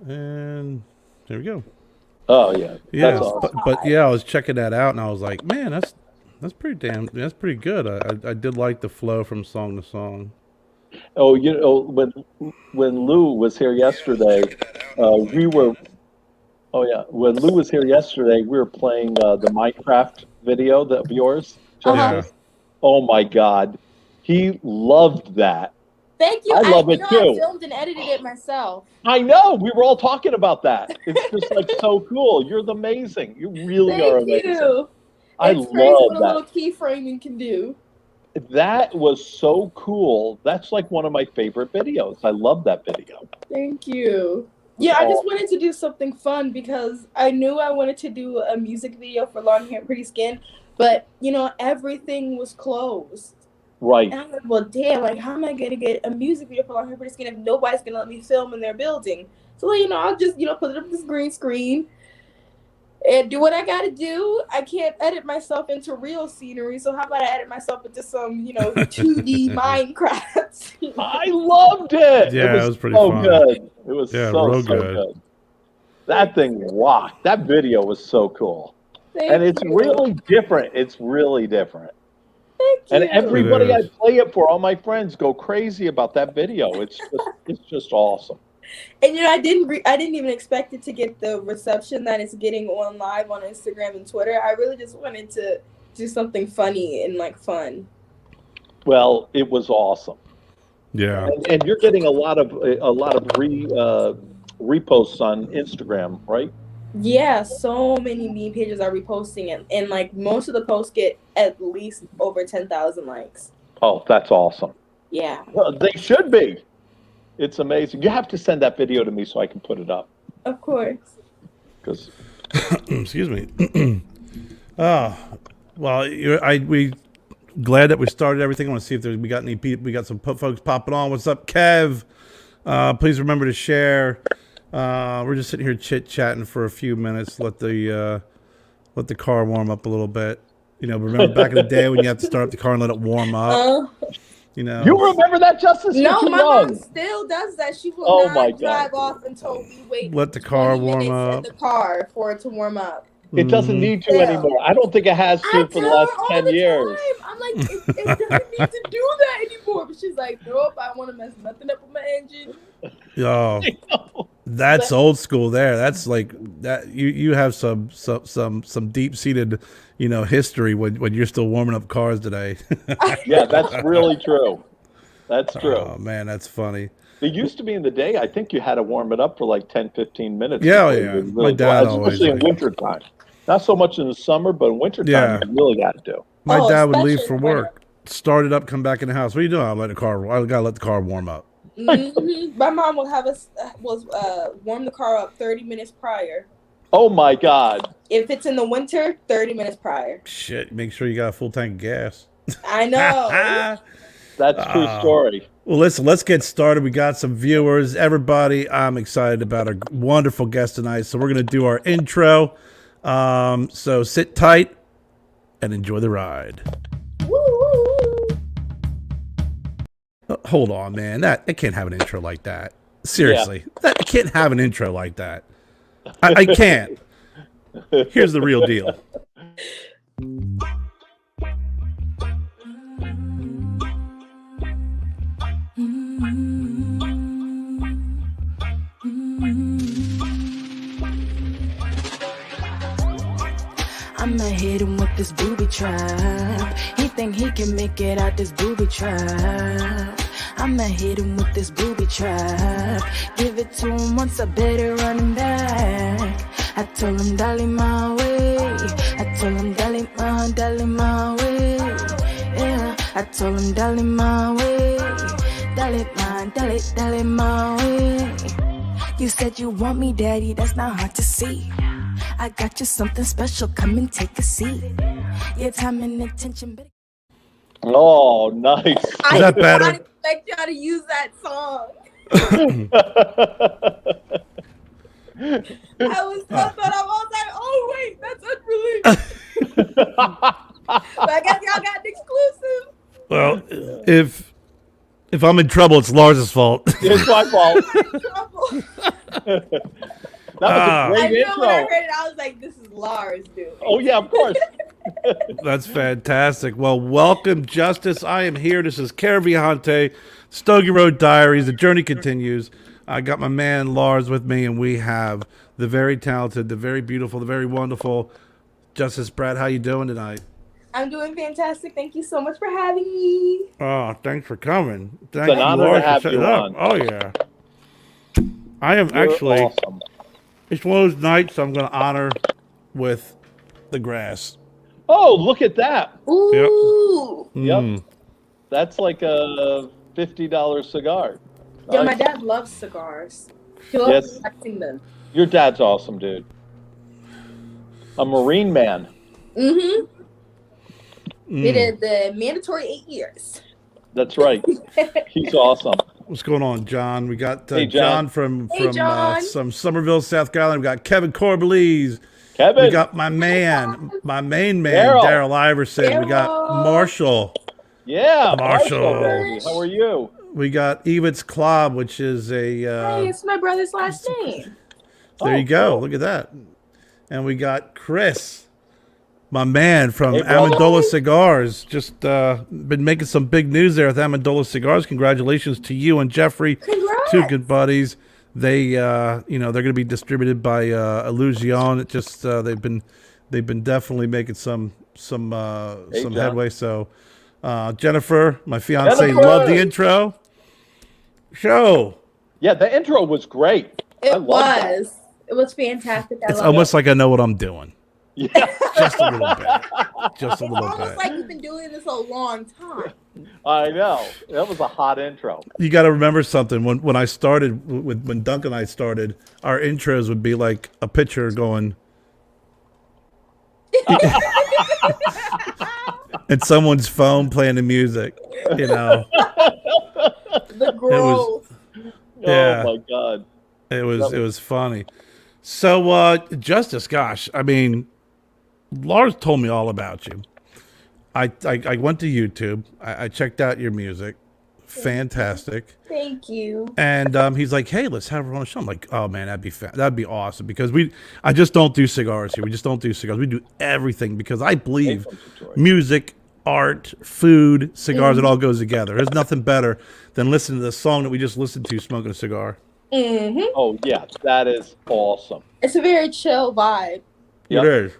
And there we go. Oh yeah, Yeah, that's awesome. but yeah, I was checking that out, and I was like, man, that's pretty good. I did like the flow from song to song. Oh, when Lou was here yesterday, we were. Oh yeah, when Lou was here yesterday, we were playing the Minecraft video of yours, Uh-huh. Yeah. Justice. Oh my God, he loved that. Thank you. I love it I too. filmed and edited it myself. I know. We were all talking about that. It's just like so cool. You're amazing. You really are Thank amazing. you. I It's crazy what love a that. little keyframing can do. That was so cool. That's like one of my favorite videos. I love that video. Thank you. Yeah, I Oh, just wanted to do something fun because I knew I wanted to do a music video for Long Hair Pretty Skin, but everything was closed. right. And I'm like, well, damn, like, how am I gonna get a music video for Long Hair Pretty Skin if nobody's gonna let me film in their building? So, I'll just, put it up this green screen and do what I gotta do. I can't edit myself into real scenery, so how about I edit myself into some, 2D Minecraft? I loved it. Yeah, it was pretty so fun. good. It was Yeah, so real so good. good. That thing rocked. That video was so cool. Thank And it's you. really different. It's really different. Thank you. And everybody It I is. play it for, all my friends go crazy about that video. It's just awesome. And I didn't even expect it to get the reception that it's getting on live on Instagram and Twitter. I really just wanted to do something funny and like fun. Well, it was awesome. Yeah. And you're getting a lot of reposts on Instagram, right? Yeah, so many meme pages are reposting it, and like most of the posts get at least over 10,000 likes. Oh, that's awesome. Yeah. Well, they should be. It's amazing. You have to send that video to me so I can put it up. Of course. Because Excuse me. Oh, well, we glad that we started everything. I want to see if we got any people. We got some folks popping on. What's up, Kev? Please remember to share. We're just sitting here chit chatting for a few minutes. Let the car warm up a little bit. Remember back in the day when you have to start up the car and let it warm up. you remember that, Justice? No, You're too my young. mom still does that. She will Oh my not drive God. off until we wait Let the car 20 warm minutes in up. the car for it to warm up. It doesn't need to Still. anymore. I don't think it has I to for tell the her last all 10 the years. time. I'm like, it doesn't need to do that anymore. But she's like, nope, I don't want to mess nothing up with my engine. Oh, that's old school. There, that's like that. You have some deep seated, history when you're still warming up cars today. Yeah, that's really true. That's true. Oh man, that's funny. It used to be in the day, I think you had to warm it up for like 10, 15 minutes. Yeah, before yeah. you My really dad go, always especially in like- wintertime. Not so much in the summer, but in wintertime, Yeah. you really got to do. My Oh, dad would leave especially for in winter. work, start it up, come back in the house. What are you doing? I gotta let the car warm up. My mom will have us warm the car up 30 minutes prior. Oh my God. If it's in the winter, 30 minutes prior. Shit, make sure you got a full tank of gas. I know. That's true story. Well, listen, let's get started. We got some viewers. Everybody, I'm excited about our wonderful guest tonight. So we're going to do our intro. So sit tight and enjoy the ride. Woo! Hold on, man. That can't have an intro like that. Seriously. That can't have an intro like that. I can't. Here's the real deal. I'ma hit him with this booby trap. He think he can make it out this booby trap. I'ma hit him with this booby trap. Give it to him once, I better run him back. I told him, Dolly, my way. I told him, Dolly, my way. Yeah, I told him, Dolly, my way. Dolly, my way. You said you want me, daddy, that's not hard to see. I got you something special, come and take a seat. Your time and attention. Oh, nice. I that did better? not expect y'all to use that song. I was like, oh wait, that's unreleased. But I guess y'all got an exclusive. Well, if I'm in trouble, it's Lars's fault. It's my fault. Trouble. That was a Ah. great I knew intro. when I heard it, I was like, "This is Lars, dude." Oh yeah, of course. That's fantastic. Well, welcome, Justice. I am here. This is Kerr Viajante, Stogie Road Diaries. The journey continues. I got my man Lars with me, and we have the very talented, the very beautiful, the very wonderful Justis Bratt. How you doing tonight? I'm doing fantastic. Thank you so much for having me. Oh, thanks for coming. Thank an you, honor to Lars, for have setting you it up. on. Oh yeah. I am You're actually. awesome. It's one of those nights I'm going to honor with the grass. Oh, look at that. Ooh. Yep. That's like a $50 cigar. Yeah, my Nice. dad loves cigars. He loves Yes. collecting them. Your dad's awesome, dude. A Marine man. Mm-hmm. He did the mandatory 8 years. That's right. He's awesome. What's going on, John? We got Hey, John John. from John. some Somerville, South Carolina. We got Kevin Corbelise. Kevin. We got my man, my main man, Daryl. Daryl Iverson. We got Daryl. Marshall. Yeah, Marshall. baby. How are you? We got Evitz Klob, which is a. Hey, it's my brother's last name. There Oh, you go. cool. Look at that. And we got Chris, my man from Hey, brother. Amendola Cigars. Just been making some big news there with Amendola Cigars. Congratulations to you and Jeffrey, Congrats. two good buddies. They, they're going to be distributed by Illusion. It just they've been definitely making some John. headway. So Jennifer, my fiance, Jennifer. loved the intro. Show. Yeah, the intro was great. I It loved that. was. It was fantastic. I It's love almost like I know what I'm doing. Yeah. Just a little bit. Just a it. It's little almost bit. like you've been doing this a long time. I know. That was a hot intro. You got to remember something. When I started, when Duncan and I started, our intros would be like a picture going, and someone's phone playing the music. You know, The growth. Yeah. Oh my God. it was funny. So, Justice, gosh, I mean, Lars told me all about you. I went to YouTube. I checked out your music. Fantastic. Thank you. And he's like, "Hey, let's have her on the show." I'm like, "Oh man, that'd be awesome." Because I just don't do cigars here. We just don't do cigars. We do everything because I believe music, art, food, cigars. It all goes together. There's nothing better than listening to the song that we just listened to, smoking a cigar. Mm-hmm. Oh yeah, that is awesome. It's a very chill vibe. Yep. It is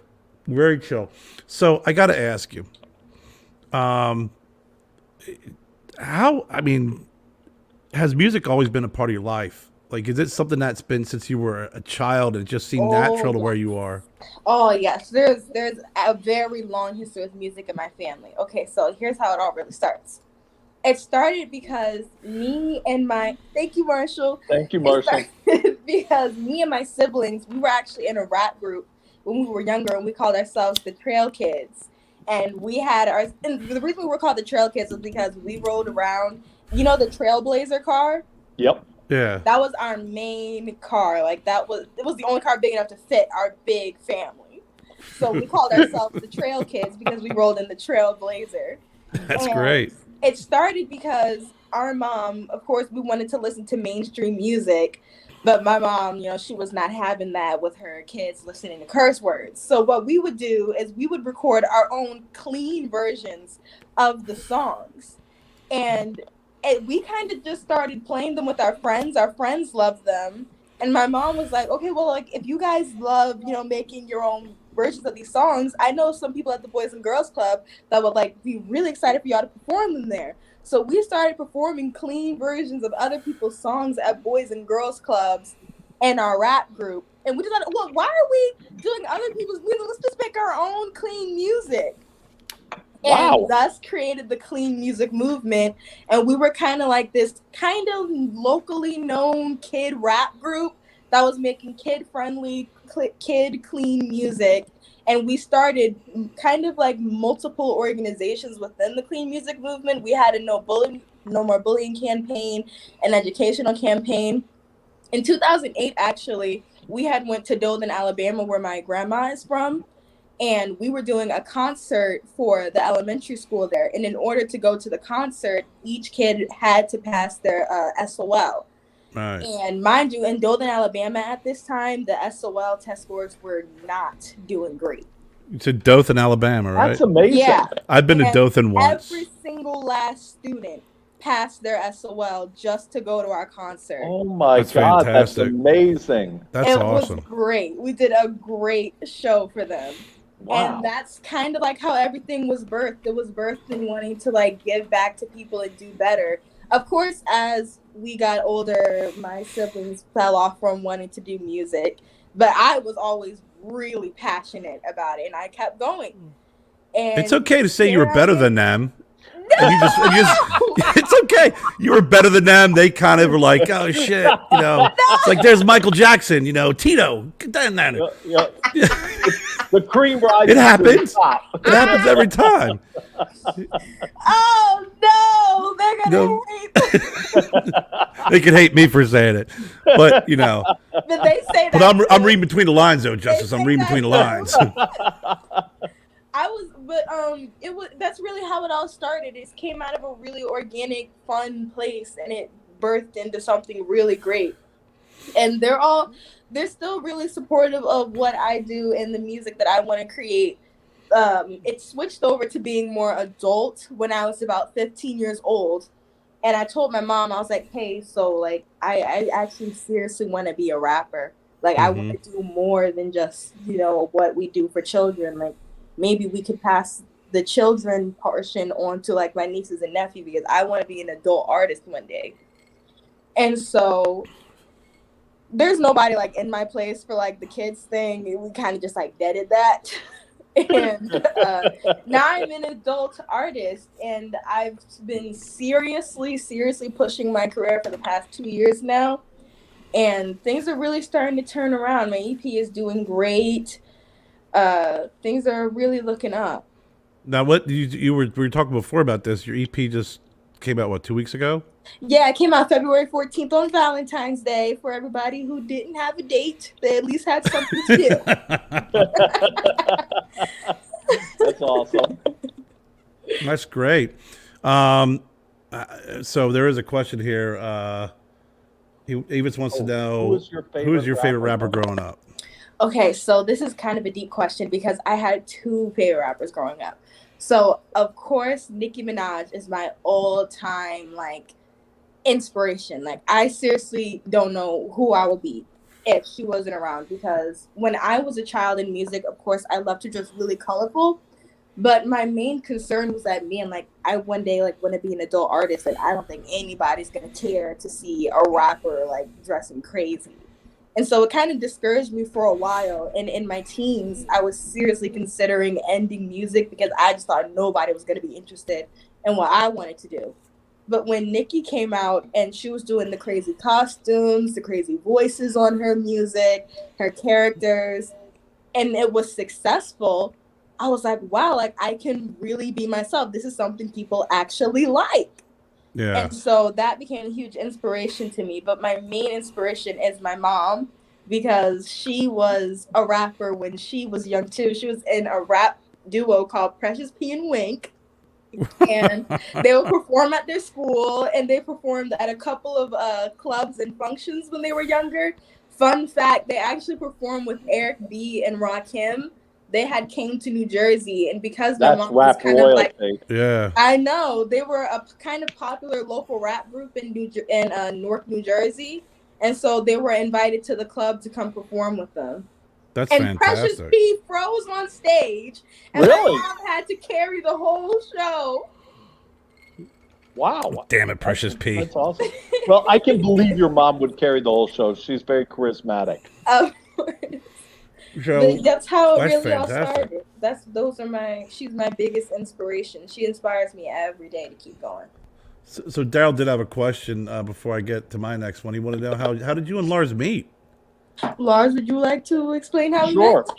very chill. So I got to ask you, how? I mean, has music always been a part of your life? Like, is it something that's been since you were a child and it just seemed natural to where you are? Oh yes, there's a very long history with music in my family. Okay, so here's how it all really starts. It started because thank you, Marshall. Thank you, It Marshall. started because me and my siblings, we were actually in a rap group when we were younger, and we called ourselves the Trail Kids. And we had and the reason we were called the Trail Kids was because we rode around, the Trailblazer car? Yep. Yeah. That was our main car. Like it was the only car big enough to fit our big family. So we called ourselves the Trail Kids because we rolled in the Trailblazer. That's And great. It started because our mom, of course, we wanted to listen to mainstream music, but my mom, she was not having that with her kids listening to curse words. So what we would do is we would record our own clean versions of the songs. And we kind of just started playing them with our friends. Our friends loved them. And my mom was like, okay, well, like, if you guys love, making your own versions of these songs, I know some people at the Boys and Girls Club that would, like, be really excited for y'all to perform them there. So we started performing clean versions of other people's songs at Boys and Girls Clubs and our rap group. And we decided, well, why are we doing other people's music? Let's just make our own clean music. Wow. And thus created the clean music movement. And we were kind of like this kind of locally known kid rap group that was making kid-friendly, kid clean music. And we started kind of like multiple organizations within the clean music movement. We had a No More Bullying campaign, an educational campaign. In 2008, actually, we had went to Dothan, Alabama, where my grandma is from. And we were doing a concert for the elementary school there. And in order to go to the concert, each kid had to pass their SOL. Right. And mind you, in Dothan, Alabama at this time, the SOL test scores were not doing great. It's in Dothan, Alabama, right? That's amazing. Yeah. I've been to And Dothan once. every single last student passed their SOL just to go to our concert. Oh my That's God, fantastic. that's amazing. That's it awesome. was great. We did a great show for them. Wow. And that's kind of like how everything was birthed. It was birthed in wanting to like give back to people and do better. Of course, as we got older, my siblings fell off from wanting to do music, but I was always really passionate about it, and I kept going. And It's okay to say you were there I better am. than them. No! And you just, it's okay. You were better than them. They kind of were like, oh shit, you know. It's like there's Michael Jackson, you know, Tito. Get down there. Yeah. The cream rises It happens. to the top. It happens every time. Oh no, they're gonna hate. They can hate me for saying it, but you know. But they say that. But I'm reading between the lines, though, Justice. They I'm say reading that between the lines. That's really how it all started. It came out of a really organic, fun place, and it birthed into something really great. And they're still really supportive of what I do and the music that I want to create. It switched over to being more adult when I was about 15 years old. And I told my mom, I was like, hey, so like I actually seriously want to be a rapper. Like I want to do more than just, you know, what we do for children. Like maybe we could pass the children portion on to like my nieces and nephews, because I want to be an adult artist one day. And so there's nobody like in my place for like the kids thing. We kind of just like deaded that. And now I'm an adult artist, and I've been seriously pushing my career for the past 2 years now. And things are really starting to turn around. My EP is doing great. Things are really looking up. Now, what we were talking before about this. Your EP just came out, what, 2 weeks ago? Yeah, it came out February 14th on Valentine's Day. For everybody who didn't have a date, they at least had something to do. That's awesome. That's great. So there is a question here. Evis wants to know, who was your favorite rapper growing up? Okay, so this is kind of a deep question because I had two favorite rappers growing up. So, of course, Nicki Minaj is my all-time, like, inspiration. Like, I seriously don't know who I would be if she wasn't around, because when I was a child in music, of course, I loved to dress really colorful, but my main concern was that me and, like, I one day, like, want to be an adult artist, and I don't think anybody's going to care to see a rapper, like, dressing crazy. And so it kind of discouraged me for a while. And in my teens, I was seriously considering ending music because I just thought nobody was going to be interested in what I wanted to do. But when Nicki came out and she was doing the crazy costumes, the crazy voices on her music, her characters, and it was successful, I was like, wow, like I can really be myself. This is something people actually like. Yeah. And so that became a huge inspiration to me. But my main inspiration is my mom, because she was a rapper when she was young too. She was in a rap duo called Precious P and Wink. And they would perform at their school, and they performed at a couple of clubs and functions when they were younger. Fun fact, they actually performed with Eric B and Rakim. They had came to New Jersey, and because my mom was kind of like, yeah, I know, they were a kind of popular local rap group in Newark, New Jersey, and so they were invited to the club to come perform with them. That's and fantastic. Precious P froze on stage, and my mom had to carry the whole show. Wow! Damn it, Precious P. That's awesome. Well, I can believe your mom would carry the whole show. She's very charismatic. Of course. So, that's how it really fantastic. all started. She's my biggest inspiration. She inspires me every day to keep going. So Daryl did have a question before I get to my next one. He wanted to know how did you and Lars meet? Lars, would you like to explain how we met?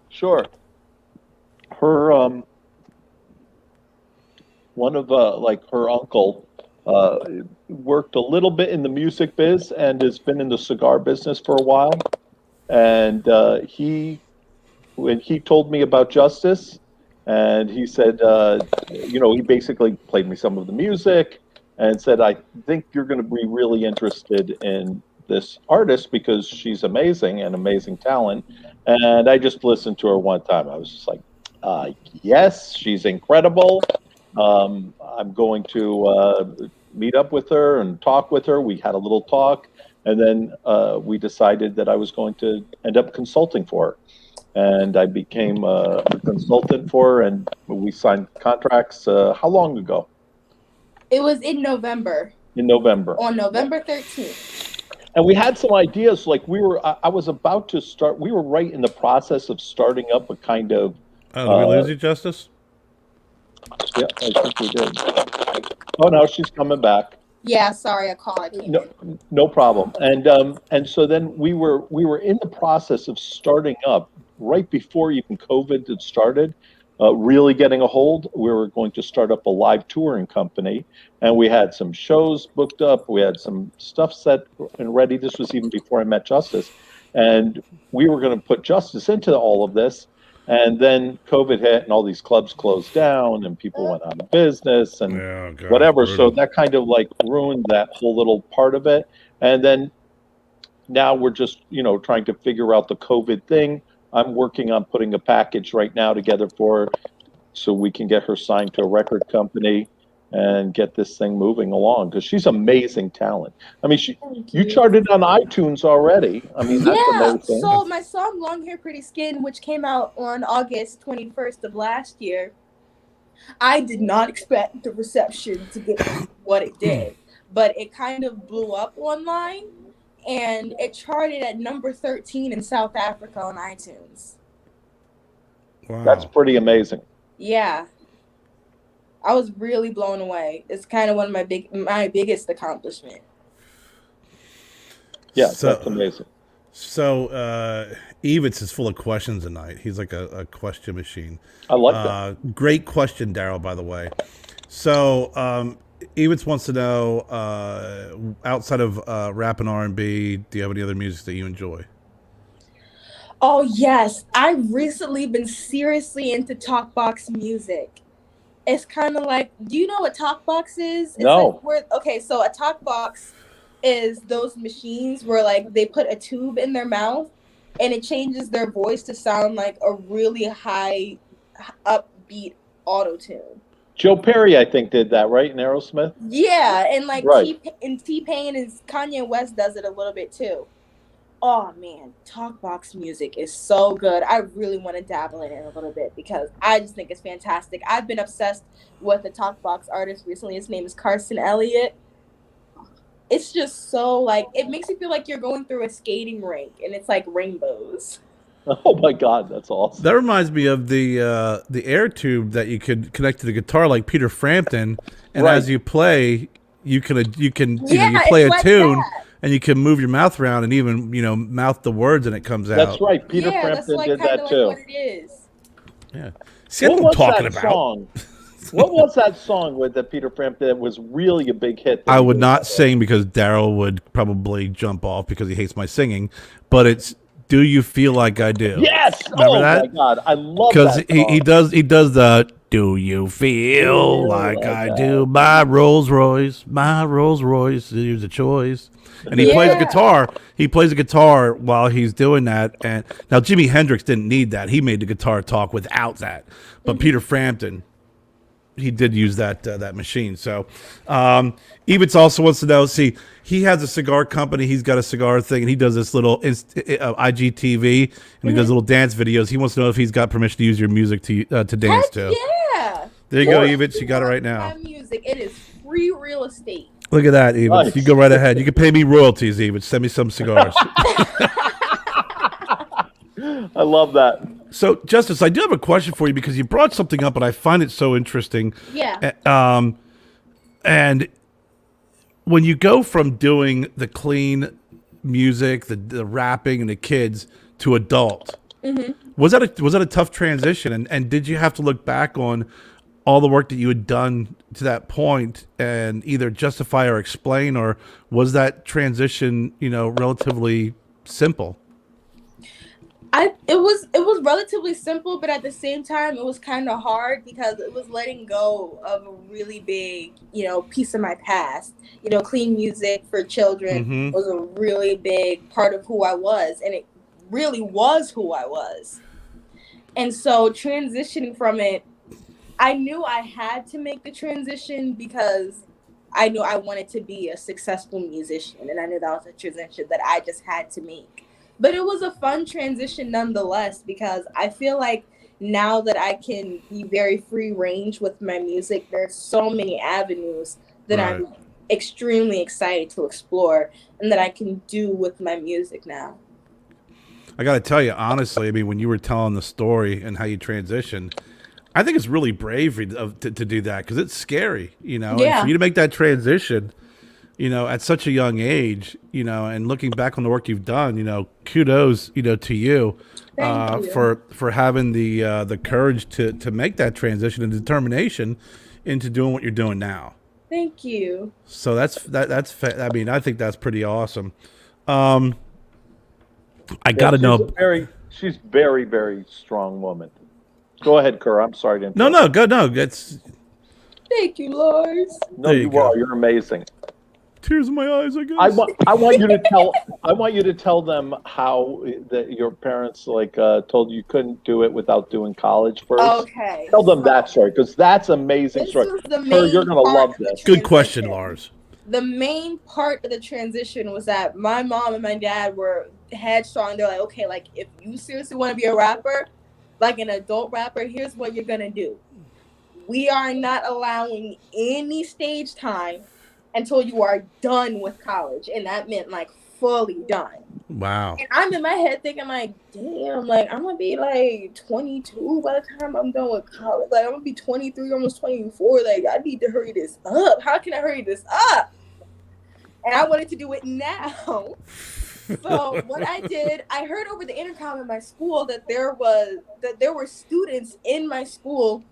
Sure. Her one of her uncle worked a little bit in the music biz and has been in the cigar business for a while. And when he told me about Justis, and he said, he basically played me some of the music, and said, I think you're going to be really interested in this artist because she's amazing and amazing talent. And I just listened to her one time. I was just like, yes, she's incredible. I'm going to meet up with her and talk with her. We had a little talk, and then we decided that I was going to end up consulting for her. And I became a consultant for her, and we signed contracts. How long ago? It was in November. In November. On November 13th. And we had some ideas. Like I was about to start. We were right in the process of starting up a kind of. Oh, did we lose you, Justis? Yeah, I think we did. Oh no, she's coming back. Yeah, sorry, I called. No problem. And so then we were in the process of starting up right before even COVID had started, really getting a hold. We were going to start up a live touring company, and we had some shows booked up. We had some stuff set and ready. This was even before I met Justis, and we were going to put Justis into all of this. And then COVID hit, and all these clubs closed down, and people went out of business, and whatever. So that kind of like ruined that whole little part of it. And then now we're just, trying to figure out the COVID thing. I'm working on putting a package right now together for her so we can get her signed to a record company and get this thing moving along, because she's amazing talent. I mean, you charted on iTunes already. I mean, that's amazing. So my song Long Hair Pretty Skin, which came out on August 21st of last year, I did not expect the reception to get what it did, but it kind of blew up online, and it charted at number 13 in South Africa on iTunes. Wow. That's pretty amazing. Yeah. I was really blown away. It's kind of one of my biggest accomplishment. Yeah, that's amazing. So Evitz is full of questions tonight. He's like a question machine. I like that. Great question, Daryl, by the way. So Evitz wants to know, outside of rap and R&B, do you have any other music that you enjoy? Oh, yes. I've recently been seriously into talkbox music. It's kind of like, do you know what talkbox is? It's no. Like so a talkbox is those machines where like they put a tube in their mouth and it changes their voice to sound like a really high, upbeat auto-tune. Joe Perry, I think, did that, right, in Aerosmith? Yeah, and like right. T-Pain and Kanye West does it a little bit too. Oh man, talkbox music is so good. I really want to dabble in it a little bit because I just think it's fantastic. I've been obsessed with a talkbox artist recently. His name is Carson Elliott. It's just so like, it makes you feel like you're going through a skating rink and it's like rainbows. Oh my God, that's awesome. That reminds me of the air tube that you could connect to the guitar, like Peter Frampton, and right. as you play, you play a like tune. That. And you can move your mouth around and even, mouth the words and it comes out. That's right. Peter Frampton did that too. What it is. Yeah. See what I'm talking about. Song? What was that song that Peter Frampton that was really a big hit? I would not sing because Daryl would probably jump off because he hates my singing. But it's "Do You Feel Like I Do." Yes. Remember that? My God, I love that. Because he does the "Do you feel like I do?" My Rolls Royce, here's a choice. And he plays a guitar. He plays a guitar while he's doing that. And now Jimi Hendrix didn't need that. He made the guitar talk without that. But Peter Frampton, he did use that machine. So Evitz also wants to know, see, he has a cigar company. He's got a cigar thing, and he does this little IGTV, and he does little dance videos. He wants to know if he's got permission to use your music to dance to. Yeah. There you go, Evitz. You got it right now. Music. It is free real estate. Look at that, Evitz. Nice. You go right ahead. You can pay me royalties, Evitz. Send me some cigars. I love that. So, Justis, I do have a question for you because you brought something up, and I find it so interesting. Yeah. And when you go from doing the clean music, the rapping, and the kids to adult, was that a tough transition? And did you have to look back on all the work that you had done to that point and either justify or explain, or was that transition, relatively simple? It was relatively simple, but at the same time, it was kind of hard because it was letting go of a really big, piece of my past. Clean music for children Mm-hmm. was a really big part of who I was, and it really was who I was. And so transitioning from it, I knew I had to make the transition because I knew I wanted to be a successful musician, and I knew that was a transition that I just had to make. But it was a fun transition nonetheless because I feel like now that I can be very free range with my music, there's so many avenues that Right. I'm extremely excited to explore and that I can do with my music now. I got to tell you, honestly, I mean, when you were telling the story and how you transitioned, I think it's really brave to do that because it's scary, and Yeah. for you to make that transition, at such a young age, and looking back on the work you've done, kudos, to you, Thank you. for having the courage to make that transition and determination into doing what you're doing now. Thank you. So I mean, I think that's pretty awesome. I got to know. She's very, very strong woman. Go ahead, Kerr. I'm sorry to No, interrupt. no, go, no. It's Thank you, Lars. No, There you you go. are. You're amazing. tears in my eyes, I guess. I want you to tell them how that your parents told you couldn't do it without doing college first. Okay. Tell them that story because that's an amazing This story. was the Kerr, main you're gonna part love of the this. Good question, transition. Lars. The main part of the transition was that my mom and my dad were headstrong. They're like, okay, like if you seriously want to be a rapper, like an adult rapper, here's what you're gonna do. We are not allowing any stage time until you are done with college, and that meant like fully done. Wow. And I'm in my head thinking like, damn, like I'm gonna be like 22 by the time I'm done with college. Like I'm gonna be 23, almost 24. Like I need to hurry this up. How can I hurry this up? And I wanted to do it now. So what I did, I heard over the intercom in my school that there were students in my school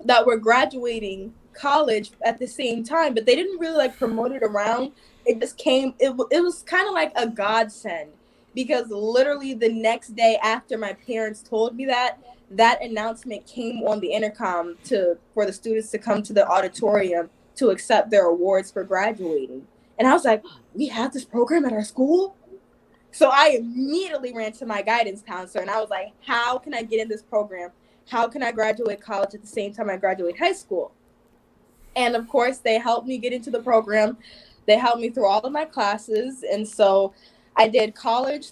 that were graduating college at the same time, but they didn't really like promote it around. It just came. It was kind of like a godsend because literally the next day after my parents told me that announcement came on the intercom for the students to come to the auditorium to accept their awards for graduating. And I was like, we have this program at our school? So I immediately ran to my guidance counselor and I was like, how can I get in this program? How can I graduate college at the same time I graduate high school? And of course, they helped me get into the program. They helped me through all of my classes. And so I did college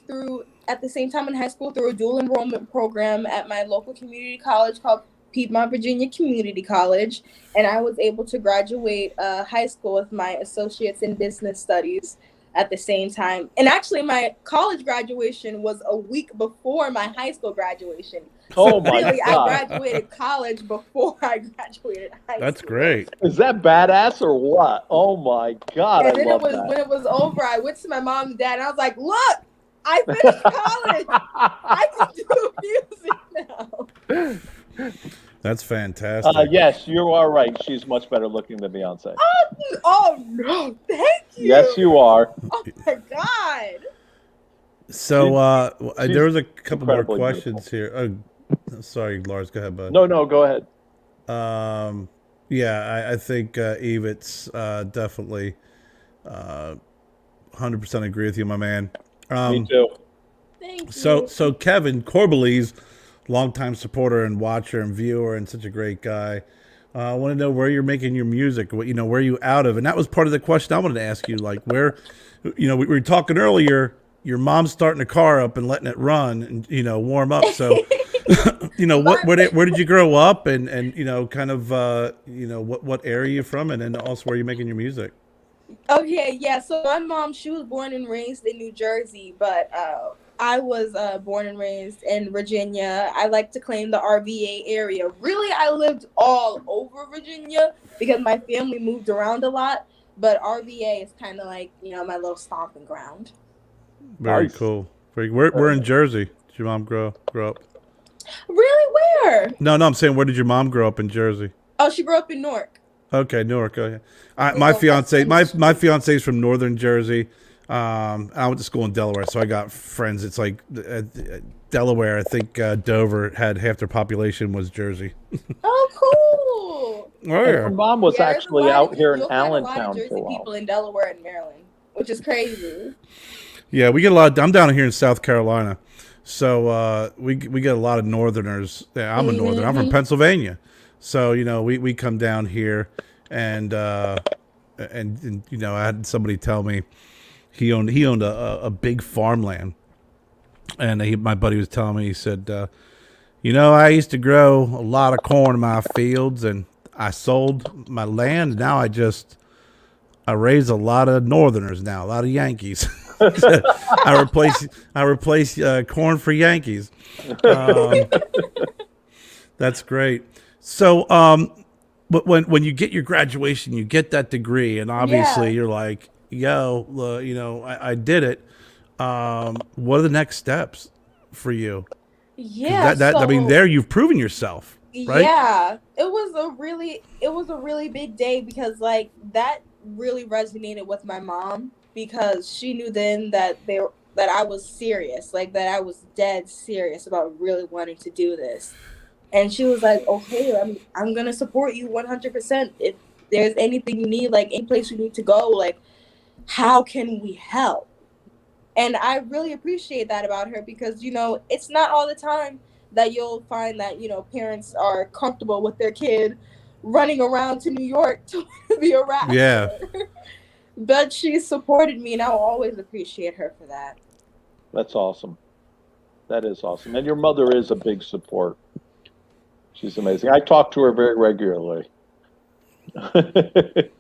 at the same time in high school through a dual enrollment program at my local community college called Piedmont, Virginia Community College. And I was able to graduate high school with my associates in business studies at the same time. And actually, my college graduation was a week before my high school graduation. Oh my Really, God. I graduated college before I graduated high That's school. great. Is that badass or what? Oh my God, And I then love when it was over, I went to my mom and dad and I was like, look, I finished college. I can do music now. That's fantastic. Yes, you are right. She's much better looking than Beyonce. Oh no, thank you. Yes, you are. Oh my God. So there was a couple more incredibly questions here. Oh, sorry, Lars. Go ahead, bud. No, go ahead. Yeah, I think Eve, it's definitely 100% agree with you, my man. Me too. Thank you. So Kevin Corbelise, longtime supporter and watcher and viewer, and such a great guy. I want to know where you're making your music. Where are you out of? And that was part of the question I wanted to ask you. Like where, we were talking earlier. Your mom's starting a car up and letting it run and warm up. So, where did you grow up and kind of what area you're from and also where you're making your music. Okay, yeah. So my mom, she was born and raised in New Jersey, but I was born and raised in Virginia. I like to claim the RVA area. Really, I lived all over Virginia because my family moved around a lot, but RVA is kind of like, my little stomping ground. Very Nice. cool. We're in Jersey. Did your mom grow up? Really? Where? No, I'm saying where did your mom grow up in Jersey? Oh, she grew up in Newark. Okay, Newark. Okay. My fiance is from northern Jersey. I went to school in Delaware, so I got friends. It's like Delaware. I think Dover had half their population was Jersey. Oh, cool. Oh And her yeah, mom was Yeah, there's a actually lot out of here in you'll find a lot of Allentown for Jersey a while. people in Delaware and Maryland, which is crazy. yeah. We get a lot. I'm down here in South Carolina, so we get a lot of Northerners. Yeah, I'm a Northerner. I'm from Pennsylvania, so we come down here, and I had somebody tell me he owned a big farmland, and my buddy was telling me, he said, I used to grow a lot of corn in my fields, and I sold my land. Now I raise a lot of Northerners now, a lot of Yankees. I replace corn for Yankees. That's great. So, but when you get your graduation, you get that degree, and obviously you're like, I did it. What are the next steps for you? Yeah, I mean, there you've proven yourself, right? Yeah, it was a really big day because like that really resonated with my mom because she knew then that I was serious, like that I was dead serious about really wanting to do this. And she was like, "Okay, I'm gonna support you 100%. If there's anything you need, like any place you need to go, like how can we help?" And I really appreciate that about her because it's not all the time that you'll find that parents are comfortable with their kid running around to New York to be a rapper. Yeah. But she supported me, and I'll always appreciate her for that. That's awesome. That is awesome. And your mother is a big support. She's amazing. I talk to her very regularly.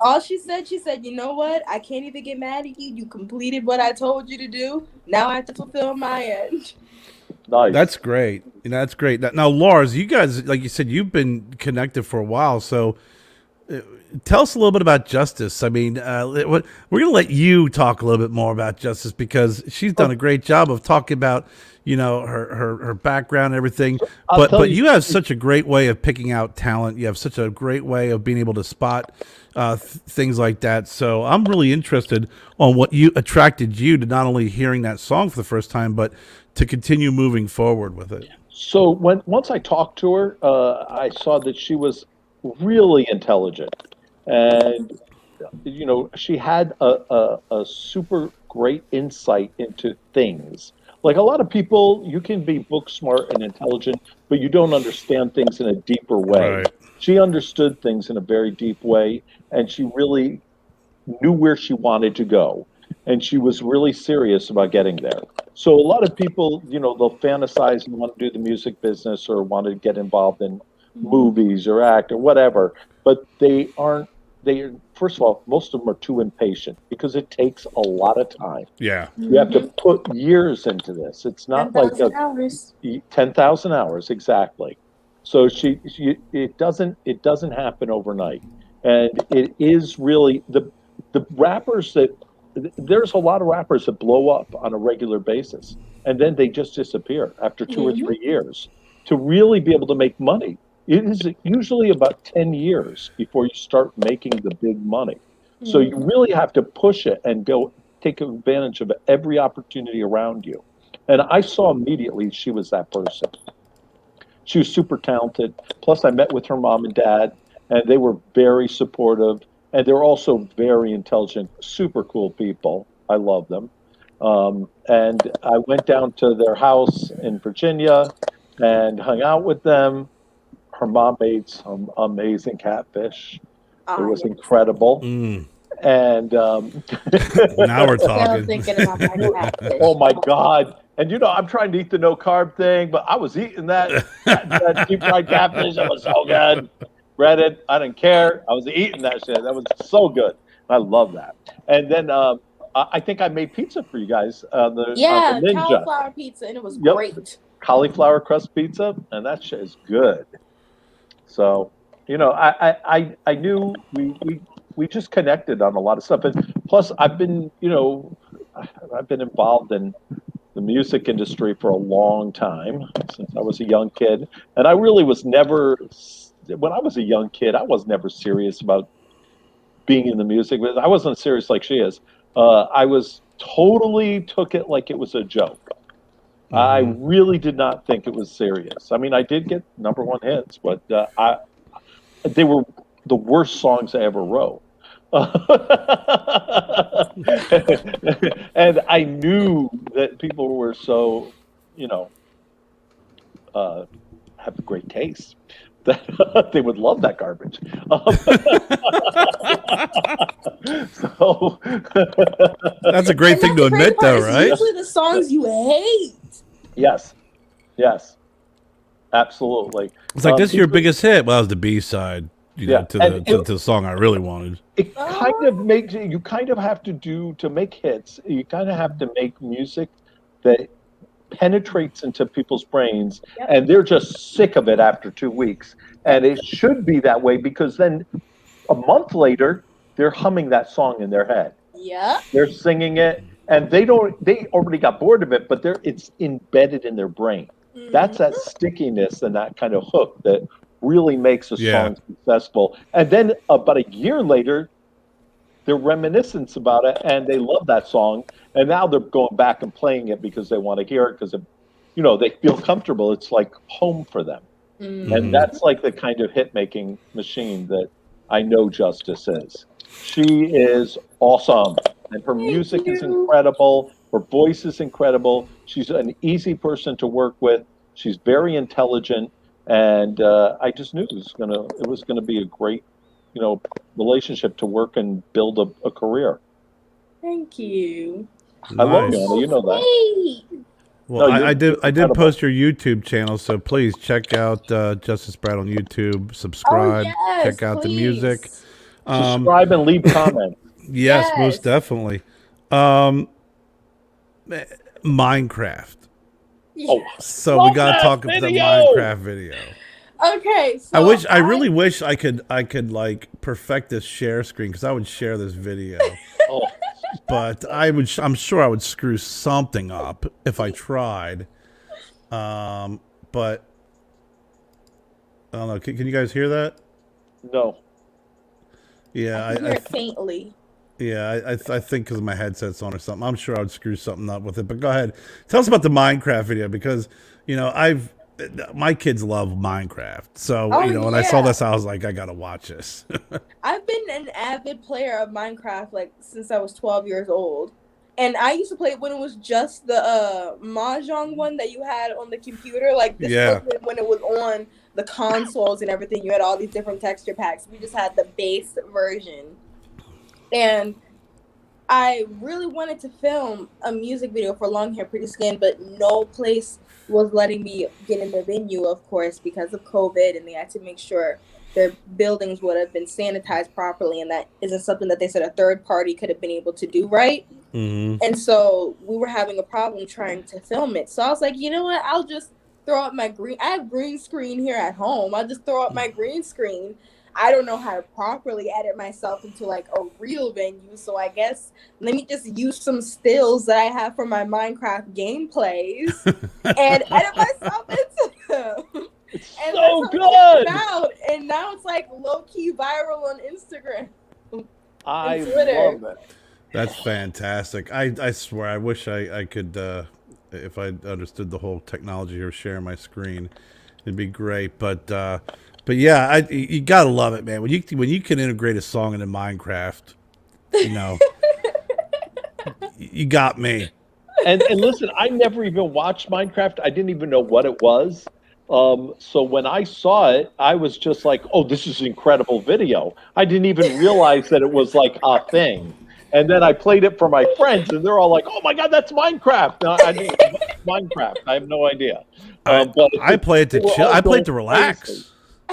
All she said, "You know what? I can't even get mad at you. You completed what I told you to do. Now I have to fulfill my end." Nice. That's great. That's great. Now, Lars, you guys, like you said, you've been connected for a while. So tell us a little bit about Justis. I mean, we're going to let you talk a little bit more about Justis because she's done a great job of talking about, her background and everything. But you have such a great way of picking out talent. You have such a great way of being able to spot things like that. So I'm really interested on what attracted you to not only hearing that song for the first time, but to continue moving forward with it. So once I talked to her, I saw that she was really intelligent, and she had a super great insight into things. Like a lot of people, you can be book smart and intelligent, but you don't understand things in a deeper way. Right. She understood things in a very deep way, and she really knew where she wanted to go, and she was really serious about getting there. So a lot of people, they'll fantasize and want to do the music business or want to get involved in movies or act or whatever, but first of all, most of them are too impatient because it takes a lot of time. Yeah. You have to put years into this. It's not 10,000 hours. 10,000 hours, exactly. So it doesn't happen overnight. And it is really the rappers there's a lot of rappers that blow up on a regular basis and then they just disappear after 2 or 3 years. To really be able to make money, it is usually about 10 years before you start making the big money. So you really have to push it and go take advantage of every opportunity around you. And I saw immediately she was that person. She was super talented. Plus, I met with her mom and dad, and they were very supportive. And they're also very intelligent, super cool people. I love them. And I went down to their house in Virginia and hung out with them. Her mom made some amazing catfish. It was incredible. And now we're talking. Thinking about my catfish. Oh my God. And I'm trying to eat the no carb thing, but I was eating that deep fried catfish. It was so good. Breaded, I didn't care. I was eating that shit. That was so good. I love that. And then I think I made pizza for you guys. The Ninja. Cauliflower pizza, and it was great. Cauliflower crust pizza, and that shit is good. So, I knew we just connected on a lot of stuff. And plus, I've been involved in the music industry for a long time, since I was a young kid. And I really was never, when I was a young kid, I was never serious about being in the music business. I wasn't serious like she is. I was totally took it like it was a joke. I really did not think it was serious. I mean, I did get #1 hits, but they were the worst songs I ever wrote. And I knew that people were so, have great taste that they would love that garbage. So That's a great thing to admit, though, right? Usually the songs you hate. yes, absolutely. It's like, this is your biggest hit. Well, it was the B side, to the song I really wanted. It kind of makes you kind of have to make hits. You kind of have to make music that penetrates into people's brains, and they're just sick of it after 2 weeks. And it should be that way, because then a month later they're humming that song in their head. Yeah. They're singing it, and they already got bored of it, but it's embedded in their brain. That's that stickiness and that kind of hook that really makes a song successful. And then about a year later, they're reminiscent about it, and they love that song. And now they're going back and playing it because they want to hear it, because they feel comfortable. It's like home for them. And that's like the kind of hit-making machine that I know Justis is. She is awesome, and her music is incredible. Her voice is incredible. She's an easy person to work with. She's very intelligent, and I just knew it was gonna be a great, relationship to work and build a career. Thank you. I love you, Anna. You know that. Well, I did post your YouTube channel, so please check out Justis Bratt on YouTube. Subscribe. Check out the music. Subscribe and leave comments. Yes, most definitely. Minecraft. Oh, so we gotta talk about the Minecraft video. Okay, so I really wish I could like perfect this share screen, because I would share this video. But I'm sure I would screw something up if I tried. But I don't know. Can you guys hear that? No. Yeah, I can hear it faintly. Yeah, I think because my headset's on or something. I'm sure I would screw something up with it. But go ahead, tell us about the Minecraft video, because my kids love Minecraft. So when I saw this, I was like, I gotta watch this. I've been an avid player of Minecraft since I was 12 years old, and I used to play it when it was just the mahjong one that you had on the computer. This wasn't when it was on the consoles and everything. You had all these different texture packs. We just had the base version. And I really wanted to film a music video for Long Hair Pretty Skin, but no place was letting me get in the venue, of course, because of COVID, and they had to make sure their buildings would have been sanitized properly, and that isn't something that they said a third party could have been able to do right. And so we were having a problem trying to film it. So I was like, you know what, I'll just throw up I have green screen here at home. I'll just throw up my green screen. I don't know how to properly edit myself into a real venue, so I guess let me just use some stills that I have from my Minecraft gameplays and edit myself into them. It's so good. And now it's low-key viral on Instagram. I love it. That's fantastic. I swear, I wish I could, if I understood the whole technology here, share my screen, it'd be great. But yeah, you gotta love it, man. When you can integrate a song into Minecraft, you got me. And listen, I never even watched Minecraft. I didn't even know what it was. So when I saw it, I was just like, "Oh, this is an incredible video." I didn't even realize that it was a thing. And then I played it for my friends, and they're all like, "Oh my God, that's Minecraft!" No, I didn't Minecraft. I have no idea. But I play it to chill. I play it to relax. Crazy.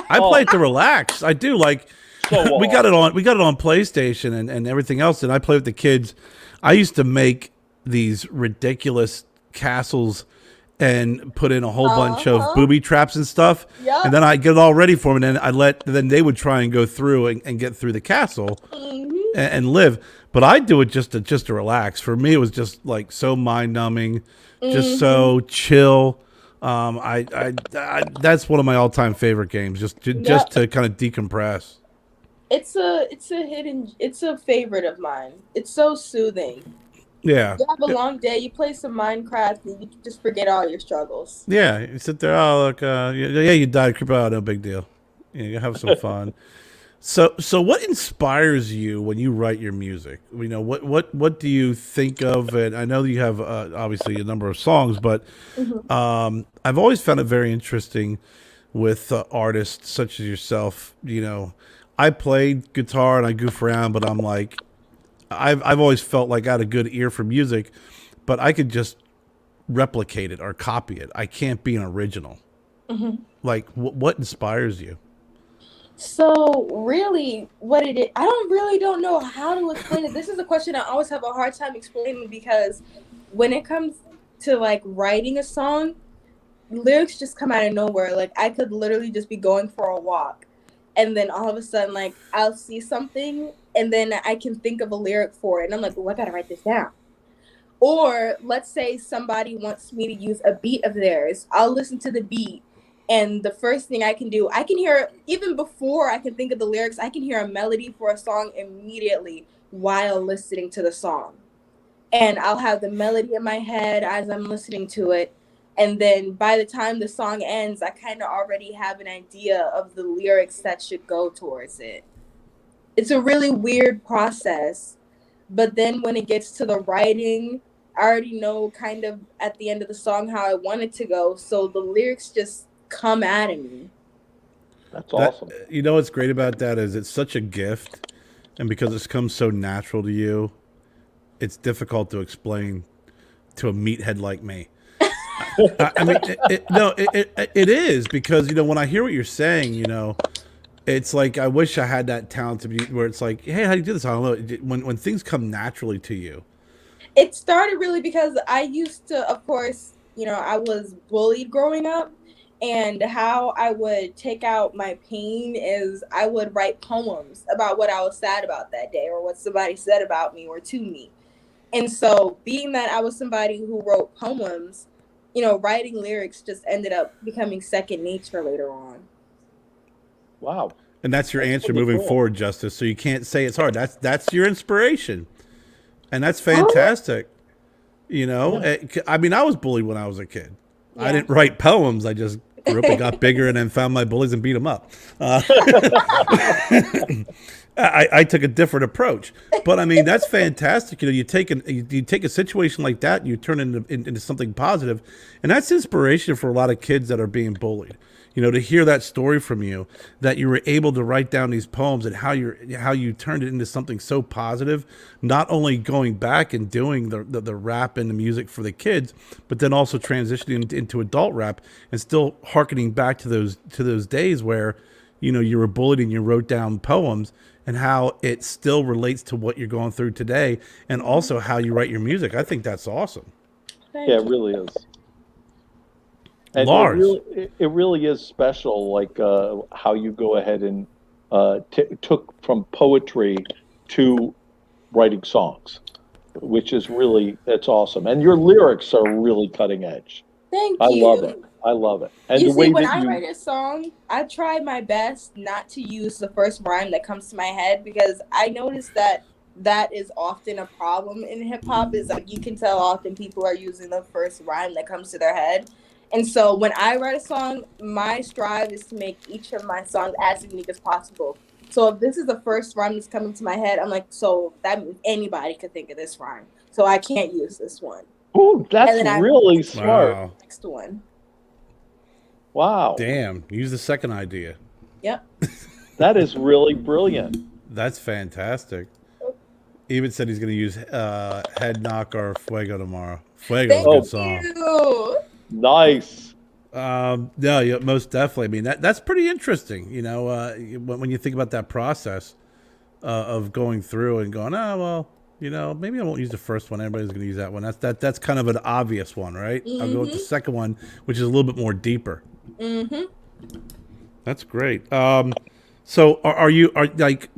I play it to relax. I do we got it on PlayStation and everything else, and I play with the kids. I used to make these ridiculous castles and put in a whole bunch of booby traps and stuff. And then I get it all ready for them, and then they would try and go through and get through the castle and live. But I do it just to relax. For me, it was just so mind numbing, just so chill. That's one of my all-time favorite games, just to kind of decompress. It's a favorite of mine. It's so soothing. Yeah. You have a long day. You play some Minecraft, and you just forget all your struggles. Yeah, you sit there. Oh, look, yeah, you died. Creep out, no big deal. Yeah, you have some fun. So what inspires you when you write your music? You know, what do you think of? And I know that you have obviously a number of songs, but I've always found it very interesting with artists such as yourself. You know, I played guitar and I goof around, but I'm like, I've always felt like I had a good ear for music, but I could just replicate it or copy it. I can't be an original. Like, what inspires you? So really, what it is, I don't know how to explain it. This is a question I always have a hard time explaining because when it comes to like writing a song, lyrics just come out of nowhere. Like I could literally just be going for a walk, and then all of a sudden, like I'll see something, and then I can think of a lyric for it, and I'm like, oh, I gotta write this down. Or let's say somebody wants me to use a beat of theirs. I'll listen to the beat. And the first thing I can do, I can hear, even before I can think of the lyrics, I can hear a melody for a song immediately while listening to the song. And I'll have the melody in my head as I'm listening to it. And then by the time the song ends, I kind of already have an idea of the lyrics that should go towards it. It's a really weird process. But then when it gets to the writing, I already know kind of at the end of the song how I want it to go. So the lyrics just come out of me. That's awesome. You know what's great about that is it's such a gift, and because it's come so natural to you, it's difficult to explain to a meathead like me. I mean, it is because you know when I hear what you're saying, you know, it's like I wish I had that talent to be where it's like, hey, how do you do this? I don't know. When things come naturally to you. It started really because I used to, of course, you know, I was bullied growing up. And how I would take out my pain is I would write poems about what I was sad about that day or what somebody said about me or to me. And so being that I was somebody who wrote poems, you know, writing lyrics just ended up becoming second nature later on. Wow. And that's your answer moving forward, Justice. So you can't say it's hard. That's your inspiration. And that's fantastic. You know, I mean, I was bullied when I was a kid. Yeah. I didn't write poems. I just grew up and got bigger and then found my bullies and beat them up. I took a different approach. But, I mean, that's fantastic. You know, you take a situation like that and you turn it into something positive. And that's inspiration for a lot of kids that are being bullied. You know, to hear that story from you, that you were able to write down these poems and how you turned it into something so positive, not only going back and doing the rap and the music for the kids, but then also transitioning into adult rap and still hearkening back to those days where, you know, you were bullied and you wrote down poems and how it still relates to what you're going through today and also how you write your music. I think that's awesome. Yeah, it really is. And Lars. it really is special, like how you go ahead and took from poetry to writing songs, which is really, that's awesome. And your lyrics are really cutting edge. Thank you. I love it. And you the way see, when that I write a song, I try my best not to use the first rhyme that comes to my head because I noticed that is often a problem in hip hop. Is like you can tell often people are using the first rhyme that comes to their head. And so when I write a song, my strive is to make each of my songs as unique as possible. So if this is the first rhyme that's coming to my head, I'm like, so that means anybody could think of this rhyme. So I can't use this one. Oh, that's really smart. Wow. Next one. Wow. Damn. Use the second idea. Yep. That is really brilliant. That's fantastic. He even said he's going to use Head Knock or Fuego tomorrow. Fuego's a good song. You. Nice. No, yeah, most definitely. I mean, that's pretty interesting. You know, when you think about that process of going through and going, oh well, you know, maybe I won't use the first one. Everybody's going to use that one. That's kind of an obvious one, right? Mm-hmm. I'll go with the second one, which is a little bit more deeper. Mm-hmm. That's great. So are like?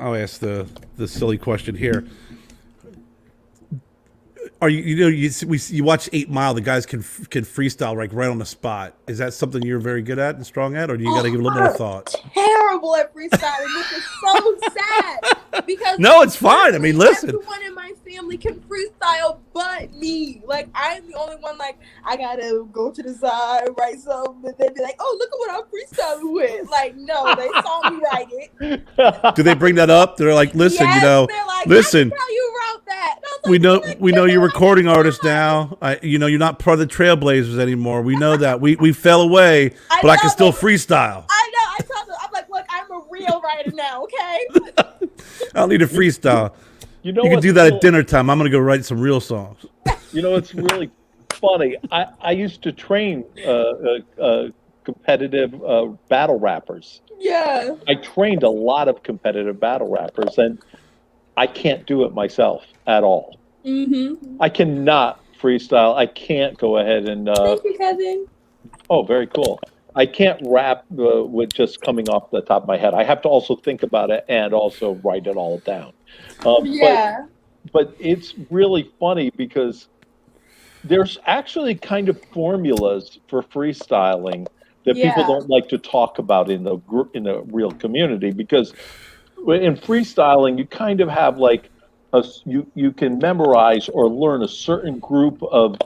I'll ask the silly question here. Are you watch 8 Mile? The guys can freestyle right on the spot. Is that something you're very good at and strong at, or do you got to give a little more thought? Terrible at freestyling, which is so sad. Because no, it's fine. I mean, listen. Everyone in my family can freestyle but me. Like, I'm the only one, like, I gotta go to the side, write something, and they'd be like, oh, look at what I'm freestyling with. Like, no, they saw me write it. Do they bring that up? They're like, listen, Yes, you know, they're like, listen. I can tell you wrote that. And I was We like, know you're a recording like, artist now. You know you're not part of the Trailblazers anymore. We know that. We fell away, but I can still freestyle. I know. I told them, I'm like, look, I'm a real writer now, okay? I don't need a freestyle. You know You can what's do that real- at dinner time. I'm gonna go write some real songs. You know, it's really funny. I used to train competitive battle rappers. Yeah. I trained a lot of competitive battle rappers, and I can't do it myself at all. Mm-hmm. I cannot freestyle. I can't go ahead and. Thank you, Kevin. Oh, very cool. I can't rap with just coming off the top of my head. I have to also think about it and also write it all down. Yeah. But it's really funny because there's actually kind of formulas for freestyling that people don't like to talk about in the real community, because in freestyling you kind of have like you can memorize or learn a certain group of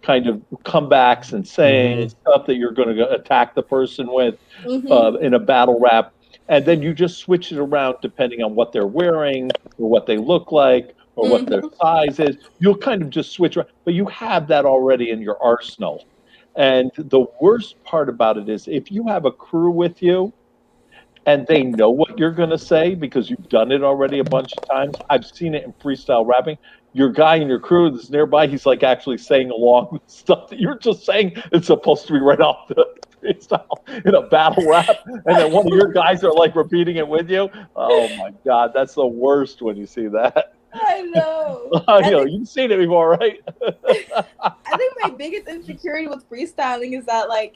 kind of comebacks and saying stuff that you're going to attack the person with in a battle rap, and then you just switch it around depending on what they're wearing or what they look like or what their size is. You'll kind of just switch around, but you have that already in your arsenal. And the worst part about it is if you have a crew with you and they know what you're going to say because you've done it already a bunch of times. I've seen it in freestyle rapping. Your guy in your crew that's nearby, he's like actually saying along with stuff that you're just saying. It's supposed to be right off the freestyle in a battle rap. And then one of your guys are like repeating it with you. Oh my God, that's the worst when you see that. I know. You've seen it before, right? I think my biggest insecurity with freestyling is that, like,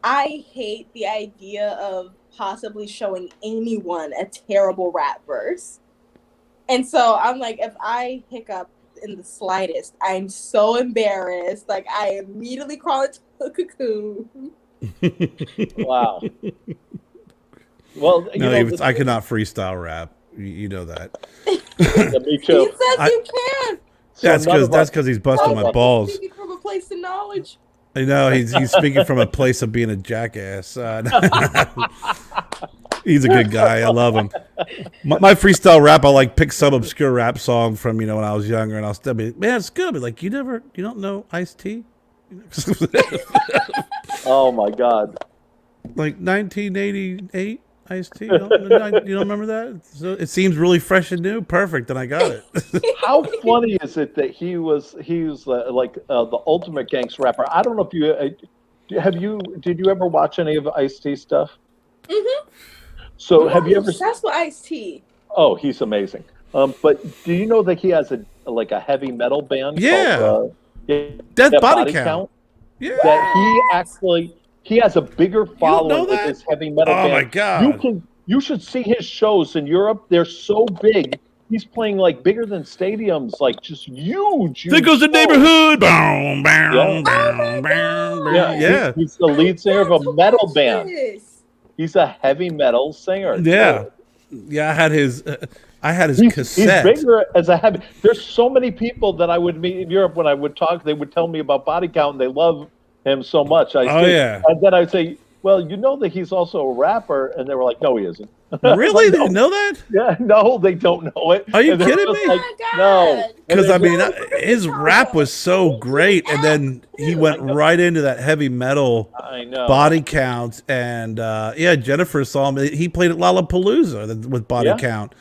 I hate the idea of possibly showing anyone a terrible rap verse. And so I'm like, if I hiccup in the slightest, I'm so embarrassed. Like, I immediately crawl into a cocoon. Wow. Well, I cannot freestyle rap. You know that. Yeah, me He too. says you can. That's because he's busting my balls. Speaking from a place of knowledge. I know he's speaking from a place of being a jackass. He's a good guy. I love him. My freestyle rap, I'll like pick some obscure rap song from when I was younger, and I'll still be, man, it's good. I'll be like, you don't know Ice-T? Oh my God. Like 1988 Ice-T. You don't remember that? So it seems really fresh and new. Perfect, and I got it. How funny is it that he was like the ultimate gangster rapper? I don't know if did you ever watch any of Ice-T stuff? Mm-hmm. So have you ever? That's what Ice-T. Oh, he's amazing. But do you know that he has a heavy metal band? Yeah. Called, Death Body Count. Yeah. That he has a bigger following with this heavy metal band. Oh my God. You should see his shows in Europe. They're so big. He's playing like bigger than stadiums, like just huge. There goes the neighborhood. Boom, Yeah. boom, boom, Yeah. He's the lead singer of a metal band. He's a heavy metal singer. Yeah. Yeah, I had his cassette. He's bigger as a heavy. There's so many people that I would meet in Europe when I would talk. They would tell me about Body Count, and they love him so much. Yeah. And then I'd say, well, you know that he's also a rapper, and they were like, no, he isn't. Really? Like, They didn't know that? Yeah, no, they don't know it. Are you And they're kidding just me? like, Oh my God. no. Because I mean, his rap was so great, and then he went right into that heavy metal I know. Body Count, and Jennifer saw him. He played at Lollapalooza with Body Count.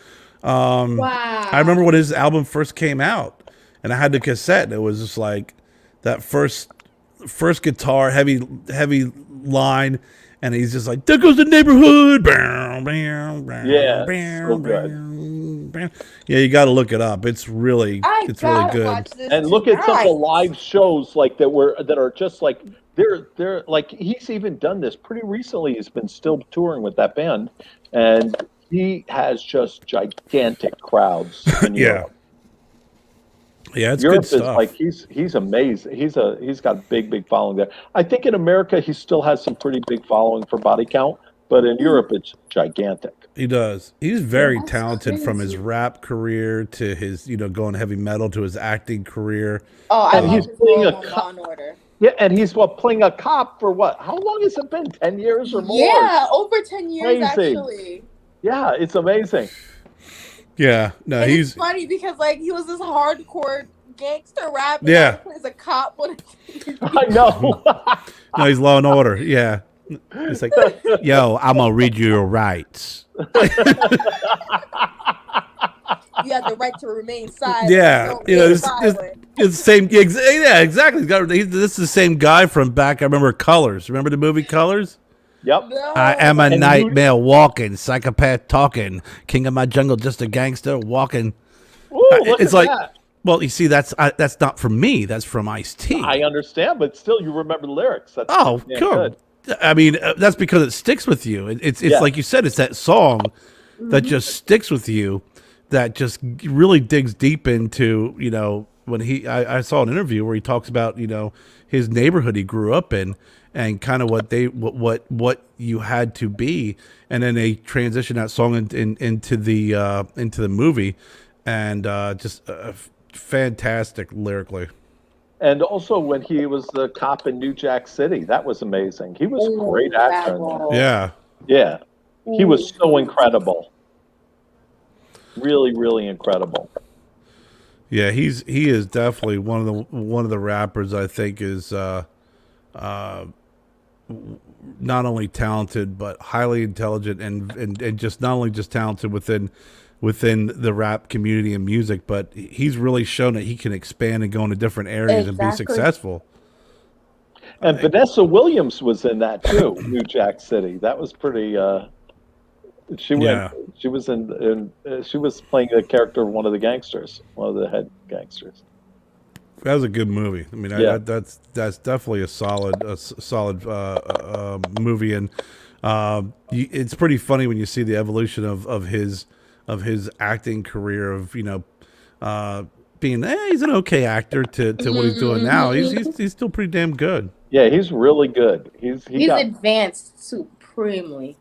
Wow. I remember when his album first came out, and I had the cassette, and it was just like that first guitar heavy line, and he's just like, there goes the neighborhood. Yeah, so good. Yeah, you got to look it up. It's really good. Watch this And look at some of the tonight. live shows like that are just like they're like, he's even done this pretty recently. He's been still touring with that band, and he has just gigantic crowds in Europe. Yeah, it's Europe good stuff. is like he's amazing. He's got big following there. I think in America he still has some pretty big following for Body Count, but in Europe it's gigantic. He does. He's very That's talented from his crazy. rap career to his, going heavy metal to his acting career. Oh, I And love he's his playing role a on cop. Law and Order. Yeah, and he's playing a cop for what? How long has it been? 10 years or more? Yeah, over 10 years Crazy. actually. Yeah, it's amazing. Yeah, no, And he's it's funny because like he was this hardcore gangster rap. And Yeah. now he plays a cop. I know. no, he's Law and Order. Yeah, it's like, yo, I'm gonna read you your rights. You have the right to remain silent. Yeah, Don't you know, be it's violent. the same. Yeah, exactly. This is the same guy from back. I remember Colors. Remember the movie Colors? Yep. No. I am a And nightmare walking, psychopath talking, king of my jungle, just a gangster walking. Ooh, look It's at like, that. well, you see, that's not from me. That's from Ice-T. I understand, but still, you remember the lyrics. That's Oh, damn cool. good. I mean, that's because it sticks with you. It's Yeah. like you said, it's that song that just sticks with you, that just really digs deep into, when I saw an interview where he talks about, his neighborhood he grew up in and kind of what you had to be. And then they transition that song into the movie, and just fantastic lyrically. And also when he was the cop in New Jack City, that was amazing. He was a great actor in that. Yeah. Yeah, he was so incredible. Really, really incredible. Yeah, he is definitely one of the rappers I think is not only talented but highly intelligent and just not only just talented within the rap community and music, but he's really shown that he can expand and go into different areas and be Exactly. successful. And Vanessa Williams was in that too, New Jack City. That was pretty. She Yeah. was she was playing the character of one of the gangsters, one of the head gangsters. That was a good movie. I mean, Yeah. that's definitely a solid movie, and it's pretty funny when you see the evolution of his acting career of being he's an okay actor to what he's doing now. He's still pretty damn good. Yeah, he's really good. He's advanced supremely.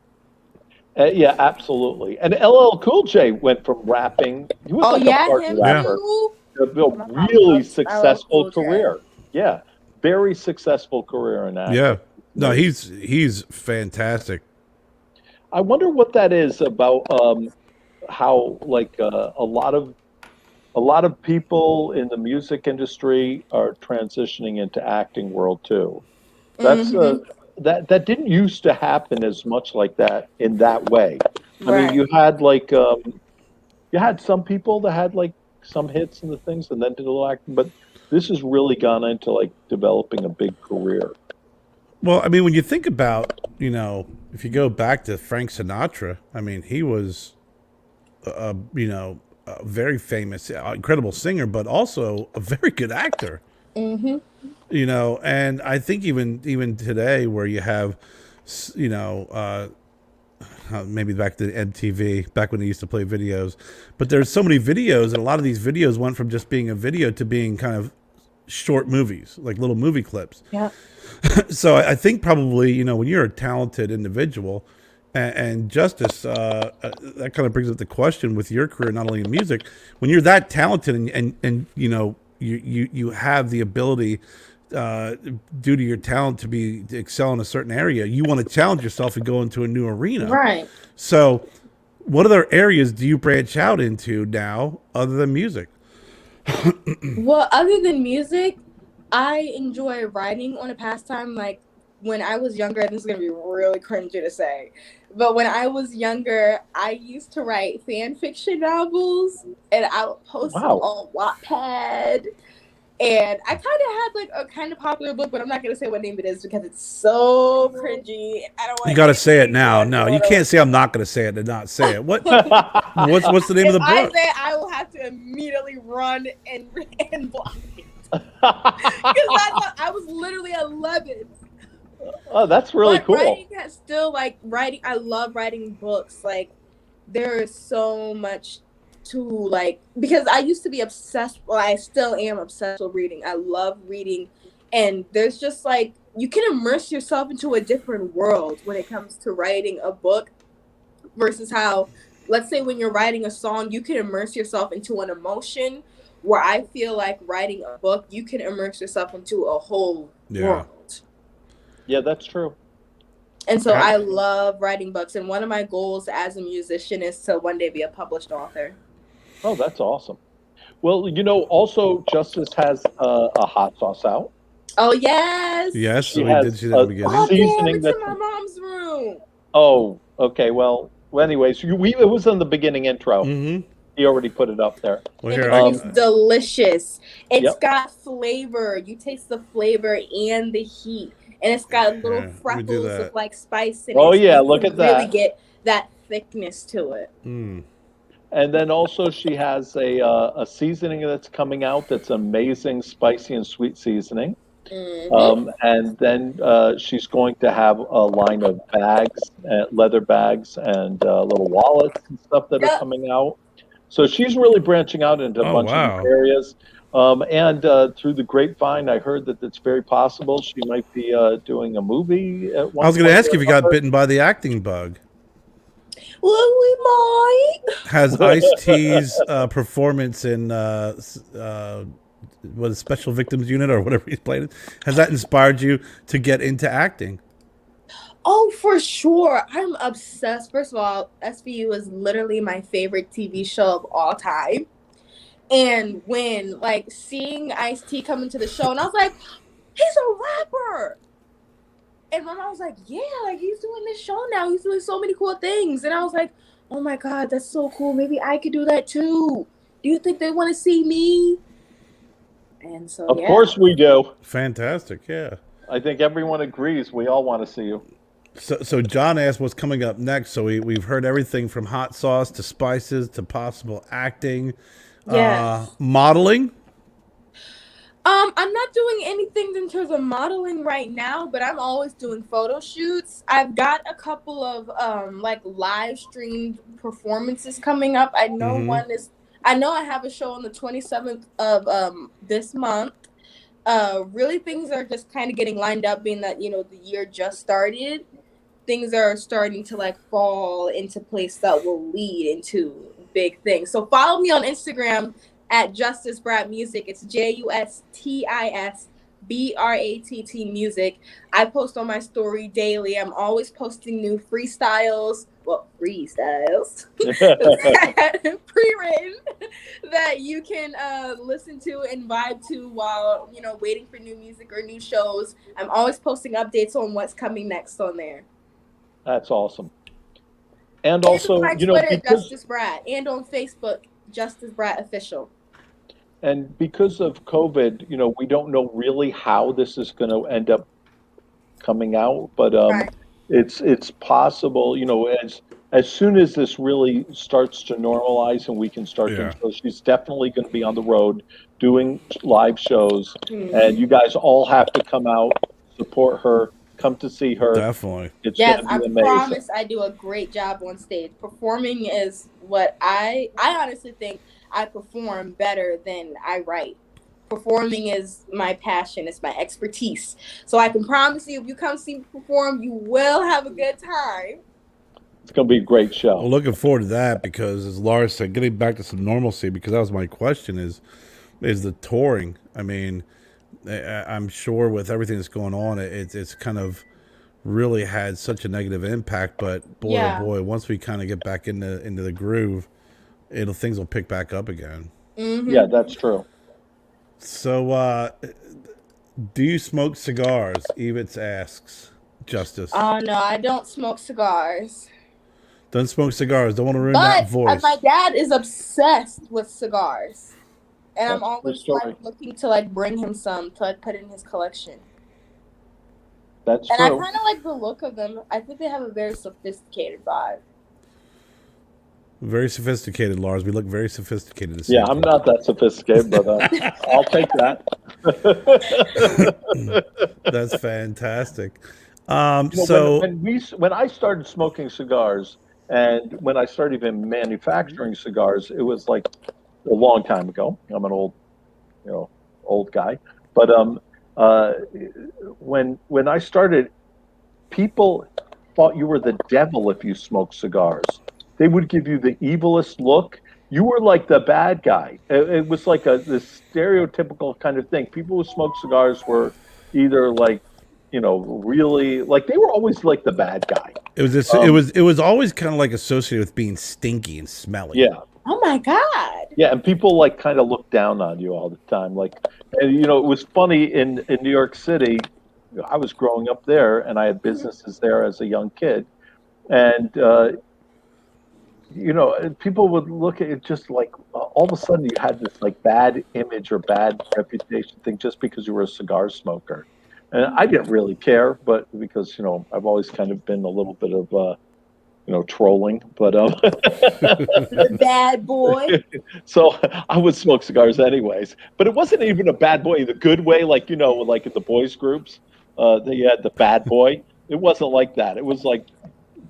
Yeah, absolutely. And LL Cool J went from rapping. He was like a part him rapper. too. To a I really love successful LL Cool J. career. Yeah, very successful career in acting. Yeah, no, he's fantastic. I wonder what that is about. How like a lot of people in the music industry are transitioning into acting world too. That's that didn't used to happen as much like that in that way. I mean, you had like you had some people that had like some hits and the things, and then did a little acting, but this has really gone into like developing a big career. Well, I mean, when you think about, if you go back to Frank Sinatra, I mean, he was, a very famous, incredible singer, but also a very good actor. And I think even today, where you have, maybe back to MTV, back when they used to play videos, but there's so many videos, and a lot of these videos went from just being a video to being kind of short movies, like little movie clips. Yeah. So I think probably, when you're a talented individual, and Justis, that kind of brings up the question with your career, not only in music, when you're that talented and you have the ability, due to your talent to excel in a certain area, you want to challenge yourself and go into a new arena. Right. So what other areas do you branch out into now other than music? Well, other than music, I enjoy writing on a pastime. Like when I was younger, this is gonna be really cringy to say, but when I was younger, I used to write fan fiction novels, and I would post them on Wattpad. And I kind of had like a kind of popular book, but I'm not gonna say what name it is because it's so cringy. I don't want. You got to say it now. No, you can't say I'm not going to say it and not say it. What? What's the name of the book? I say I will have to immediately run and block it because I was literally 11. Oh, that's really cool. Writing has still writing. I love writing books. Like there is so much to like because I used to be obsessed. Well, I still am obsessed with reading. I love reading, and there's just like you can immerse yourself into a different world when it comes to writing a book versus how, let's say, when you're writing a song, you can immerse yourself into an emotion, where I feel like writing a book, you can immerse yourself into a whole world. Yeah, that's true. And so I love writing books, and one of my goals as a musician is to one day be a published author. Oh, that's awesome. Well, also Justice has a hot sauce out. Oh, yes. Yes, She we has did see that at the beginning. Oh, damn, seasoning it's in my mom's room. Oh, okay. Well, anyways, it was in the beginning intro. Mm-hmm. He already put it up there. Well, And here, it's delicious. It's Yep. got flavor. You taste the flavor and the heat. And it's got little Let me do freckles that. of like spice in it. Oh, so yeah, you look can at that. really get that thickness to it. Mm. And then also she has a seasoning that's coming out that's amazing, spicy and sweet seasoning. Mhm. And then she's going to have a line of bags, leather bags, and little wallets and stuff that are coming out. So she's really branching out into a bunch of different areas. And through the grapevine, I heard that it's very possible she might be doing a movie at one I was going to point ask or if you got another. bitten by the acting bug. Well, we might. Has Ice-T's performance in what is Special Victims Unit or whatever he's playing, has that inspired you to get into acting? Oh, for sure. I'm obsessed. First of all, SVU is literally my favorite TV show of all time. And when, like, seeing Ice-T come into the show, and I was like, he's a rapper. And my mom was like, yeah, like, he's doing this show now. He's doing so many cool things. And I was like, oh, my God, that's so cool. Maybe I could do that, too. Do you think they want to see me? And so, Of course we do. Fantastic, yeah. I think everyone agrees. We all want to see you. So John asked what's coming up next. So we've heard everything from hot sauce to spices to possible acting. Yes. Modeling? I'm not doing anything in terms of modeling right now, but I'm always doing photo shoots. I've got a couple of like live streamed performances coming up. I know I know I have a show on the 27th of this month. Really, things are just kind of getting lined up, being that, the year just started. Things are starting to like fall into place that will lead into big things. So follow me on Instagram at Justis Bratt Music. It's JustisBratt Music. I post on my story daily. I'm always posting new freestyles. Well, freestyles pre-written that you can listen to and vibe to while waiting for new music or new shows. I'm always posting updates on what's coming next on there. That's awesome. And also, my Twitter, Justis Bratt, and on Facebook, Justis Bratt Official. And because of COVID, we don't know really how this is going to end up coming out, but it's possible, as soon as this really starts to normalize and we can start doing shows, she's definitely going to be on the road doing live shows, and you guys all have to come out, support her, come to see her. Definitely. It's yes, going to be I amazing. promise I do a great job on stage. Performing is what I honestly think I perform better than I write. Performing is my passion. It's my expertise. So I can promise you, if you come see me perform, you will have a good time. It's going to be a great show. Well, looking forward to that because, as Lars said, getting back to some normalcy, because that was my question, is the touring. I mean, I'm sure with everything that's going on, it's kind of really had such a negative impact. But boy, oh boy, once we kind of get back into the groove, things will pick back up again. Mm-hmm. Yeah, that's true. So, do you smoke cigars? Evitz asks. Justice. Oh no, I don't smoke cigars. Don't smoke cigars. Don't want to ruin that voice. My dad is obsessed with cigars, and I'm always looking to bring him some to put in his collection. That's true. And I kind of like the look of them. I think they have a very sophisticated vibe. Very sophisticated, Lars. We look very sophisticated. Yeah, I'm not that sophisticated, but I'll take that. That's fantastic. When I started smoking cigars, and when I started even manufacturing cigars, it was like a long time ago. I'm an old guy, but uh, when I started, people thought you were the devil if you smoked cigars. They would give you the evilest look. You were like the bad guy. It was like this stereotypical kind of thing. People who smoked cigars were either like, really like they were always like the bad guy. It was this, it was always kind of like associated with being stinky and smelly. Yeah. Oh my God. Yeah, and people like kind of look down on you all the time. Like, and it was funny in New York City. I was growing up there, and I had businesses there as a young kid, and people would look at it just like all of a sudden you had this like bad image or bad reputation thing just because you were a cigar smoker, and I didn't really care, but because I've always kind of been a little bit of trolling, but The bad boy. so I would smoke cigars anyways. But it wasn't even a bad boy in the good way, like like in the boys groups, they had the bad boy. It wasn't like that. It was like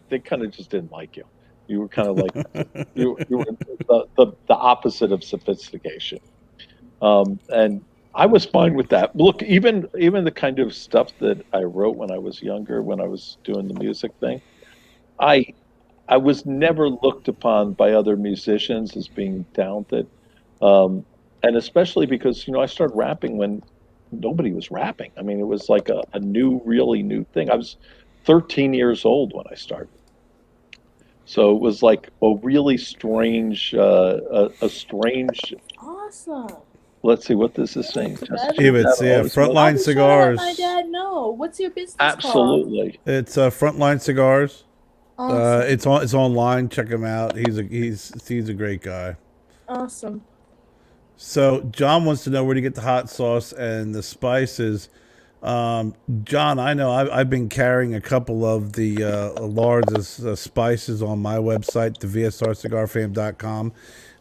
they kind of just didn't like you. You were kind of like you were the opposite of sophistication, and I was fine with that. Look, even the kind of stuff that I wrote when I was younger, when I was doing the music thing, I was never looked upon by other musicians as being talented, and especially because I started rapping when nobody was rapping. I mean, it was like a really new thing. I was 13 years old when I started, so it was like a really strange, a strange. Awesome. Let's see what this is saying. Frontline Cigars. Let my dad know. What's your business Absolutely. called? It's Frontline Cigars. Awesome. It's online. Check him out. He's a great guy. Awesome. So John wants to know where to get the hot sauce and the spices. John, I know I've been carrying a couple of the Lars' spices on my website, the vsrcigarfam.com.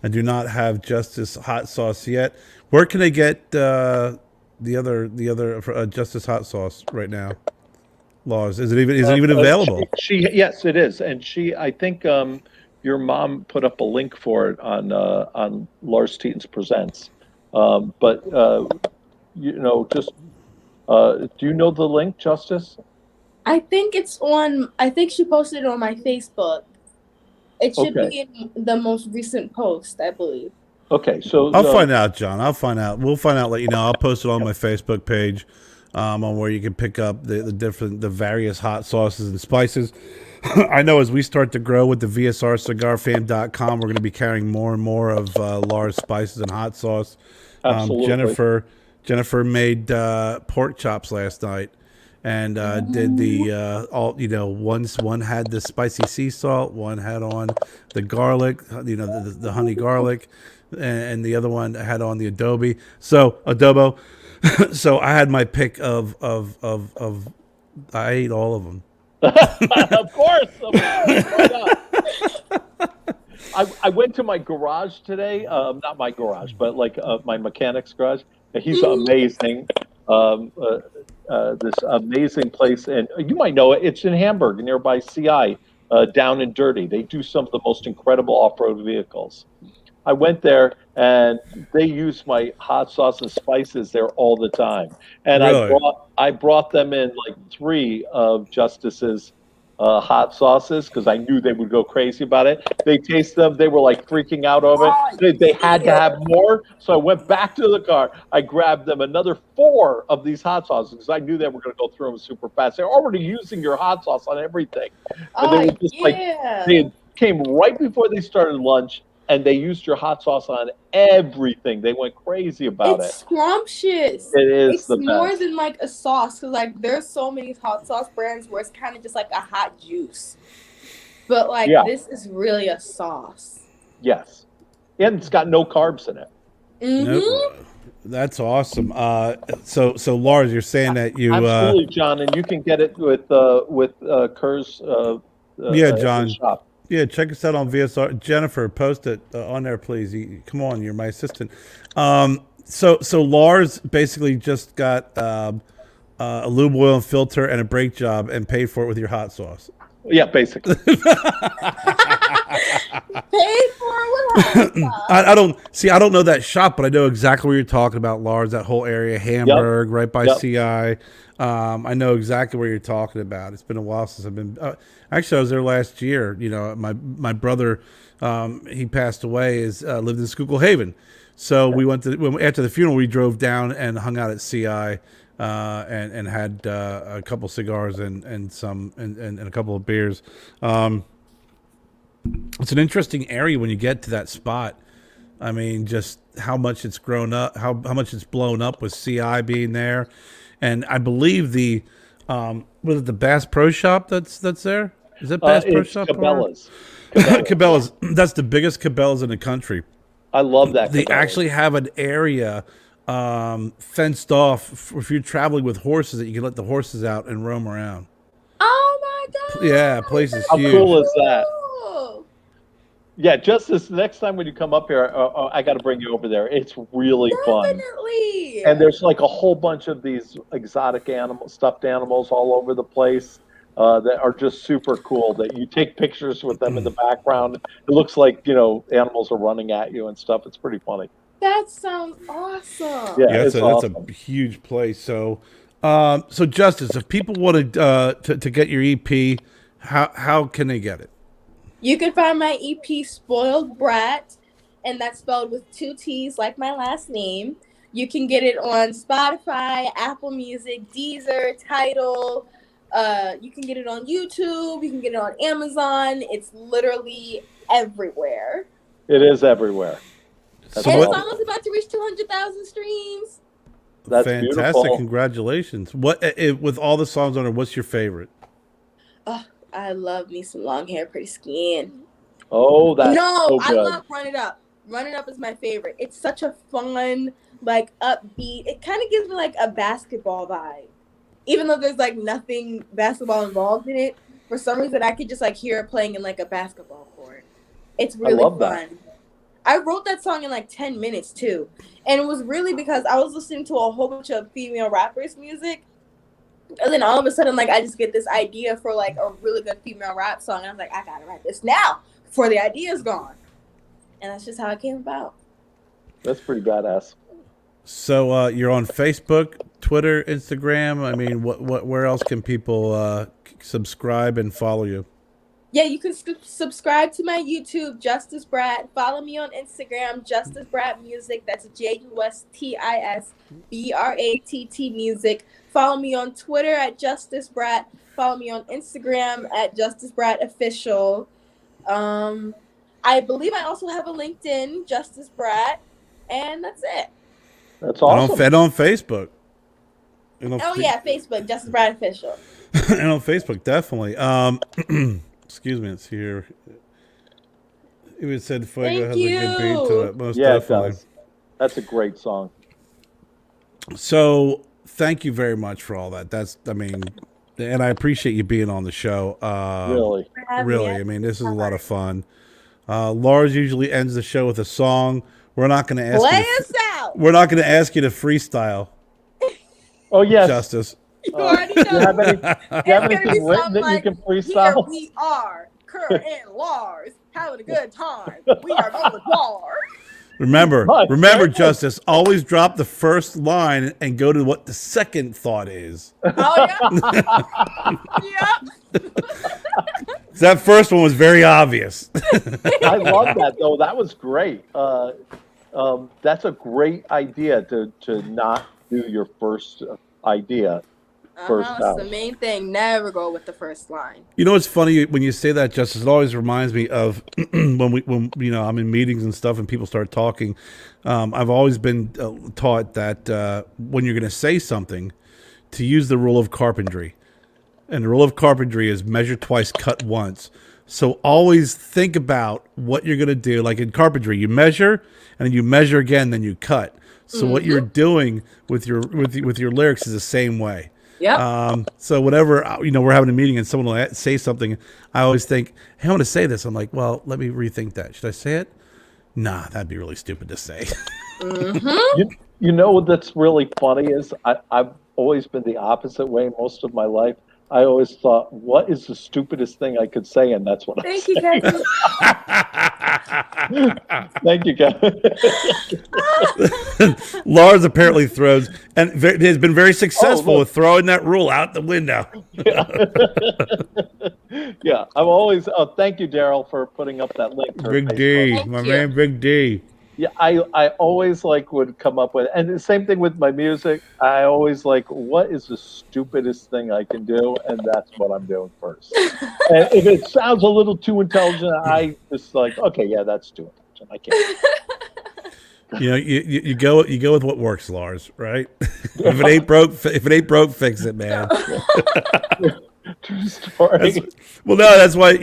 I do not have Justis hot sauce yet. Where can I get the other Justis hot sauce right now? Lars, is it even available? Yes, it is, and I think your mom put up a link for it on Lars Teton's Presents. But just do you know the link, Justis? I think it's on. I think she posted it on my Facebook. It should be in the most recent post, I believe. Okay, so I'll find out, John. I'll find out. We'll find out. Let you know. I'll post it on my Facebook page. On where you can pick up the various hot sauces and spices. I know as we start to grow with the vsrcigarfam.com, we're going to be carrying more and more of Lars spices and hot sauce. Absolutely. Jennifer made pork chops last night, and did the one had the spicy sea salt, one had on the garlic, the honey garlic, and the other one had on the adobo. So I had my pick of I ate all of them. Of course. I went to my garage today. Not my garage, but like my mechanic's garage. He's amazing. This amazing place, and you might know it. It's in Hamburg, nearby CI, Down and Dirty. They do some of the most incredible off-road vehicles. I went there, and they use my hot sauce and spices there all the time. And really? I brought them in like 3 of Justis's hot sauces because I knew they would go crazy about it. They tasted them. They were like freaking out over it. They had to have more. So I went back to the car. I grabbed them another 4 of these hot sauces because I knew they were going to go through them super fast. They're already using your hot sauce on everything. But they were just they came right before they started lunch. And they used your hot sauce on everything. They went crazy about it. It's scrumptious. It is. It's more than like a sauce. Cause like there's so many hot sauce brands where it's kind of just like a hot juice. But like this is really a sauce. Yes. And it's got no carbs in it. Mm-hmm. Nope. That's awesome. So Lars, you're saying that you absolutely, John, and you can get it with Kerr's John. shop. Yeah, check us out on VSR. Jennifer, post it on there, please. Come on, you're my assistant. So Lars basically just got a lube oil and filter and a brake job and paid for it with your hot sauce. Yeah, basically. Paid for with hot I don't know that shop, but I know exactly what you're talking about, Lars. That whole area, Hamburg, right by Yep. CI. I know exactly what you're talking about. It's been a while since I've been. Actually, I was there last year. You know, my brother, he passed away. Lived in Schuylkill Haven, so we went to after the funeral. We drove down and hung out at CI. And had a couple cigars and a couple of beers. It's an interesting area when you get to that spot. I mean, just how much it's grown up, how much it's blown up with CI being there, and I believe the was it the Bass Pro Shop that's there? Is it Bass Pro It's Shop? Cabela's. Cabela's. That's the biggest Cabela's in the country. I love that. They Cabela's. actually have an area fenced off if you're traveling with horses that you can let the horses out and roam around. Oh my god! Yeah, place is How huge. cool is that? Cool. Yeah, Justice, next time when you come up here, I got to bring you over there. It's really fun. Definitely. And there's like a whole bunch of these exotic stuffed animals all over the place that are just super cool. That you take pictures with them in the background. It looks like, animals are running at you and stuff. It's pretty funny. That sounds awesome. Yeah, That's it's that's awesome. a huge place. So, so Justice, if people wanted to get your EP, how can they get it? You can find my EP Spoiled Brat, and that's spelled with 2 T's like my last name. You can get it on Spotify, Apple Music, Deezer, Tidal. You can get it on YouTube. You can get it on Amazon. It's literally everywhere. It is everywhere. So And it's what- almost about to reach 200,000 streams. That's Fantastic! beautiful. Congratulations. What with all the songs on it? What's your favorite? Oh, I love me some long hair, pretty skin. Oh, that's No, so I good. love Run It Up. Run It Up is my favorite. It's such a fun, like, upbeat. It kind of gives me like a basketball vibe. Even though there's like nothing basketball involved in it, for some reason I could just like hear it playing in like a basketball court. It's really love fun. that. I wrote that song in like 10 minutes too. And it was really because I was listening to a whole bunch of female rappers' music. And then all of a sudden, like, I just get this idea for like a really good female rap song. And I'm like, I gotta write this now before the idea's gone. And that's just how it came about. That's pretty badass. So you're on Facebook, Twitter, Instagram. I mean, where else can people subscribe and follow you? Yeah, you can subscribe to my YouTube, Justis Bratt. Follow me on Instagram, Justis Bratt Music. That's JustisBratt Music. Follow me on Twitter at Justis Bratt. Follow me on Instagram at Justis Bratt Official. I believe I also have a LinkedIn, Justis Bratt, and that's it. That's awesome. And on Facebook. And on Facebook, Justis Bratt Official. and on Facebook, definitely. Excuse me, it's here. It was said Fuego has a good beat to it, most definitely. It does. That's a great song. So thank you very much for all that. And I appreciate you being on the show. Really. Really, I mean, this is a lot of fun. Lars usually ends the show with a song. We're not going to ask Play you. us out. We're not going to ask you to freestyle. Oh, yes. Justice. You already Do you know. have, any, do you have It's gonna be anything written something that you like, can Here freestyle? we are, Kerr and Lars, having a good time. We are going Lars. Remember, Right. Justice, always drop the first line and go to what the second thought is. Oh, yeah. Yep. That first one was very obvious. I love that, though. That was great. That's a great idea to not do your first idea. First It's out. the main thing. Never go with the first line. You know, it's funny when you say that, Justice. It always reminds me of when I'm in meetings and stuff, and people start talking. I've always been taught that when you're going to say something, to use the rule of carpentry, and the rule of carpentry is measure twice, cut once. So always think about what you're going to do. Like in carpentry, you measure, and then you measure again, then you cut. So what you're doing with your lyrics is the same way. Yep. So whenever, we're having a meeting and someone will say something, I always think, hey, I want to say this. I'm like, well, let me rethink that. Should I say it? Nah, that'd be really stupid to say. You know what's really funny is I've always been the opposite way most of my life. I always thought, what is the stupidest thing I could say? And that's what I Thank say. you, Kevin. Thank you, Kevin. Lars apparently throws and has been very successful look. with throwing that rule out the window. Yeah, I'm always. Oh, thank you, Daryl, for putting up that link. To her Big Facebook. D, Thank my you. man, Big D. Yeah, I always like would come up with, and the same thing with my music. I always like, what is the stupidest thing I can do, and that's what I'm doing first. And if it sounds a little too intelligent, I just like, okay, yeah, that's too intelligent. I can't. You know, you go with what works, Lars. Right? If it ain't broke, fix it, man. True story. Well, no, that's why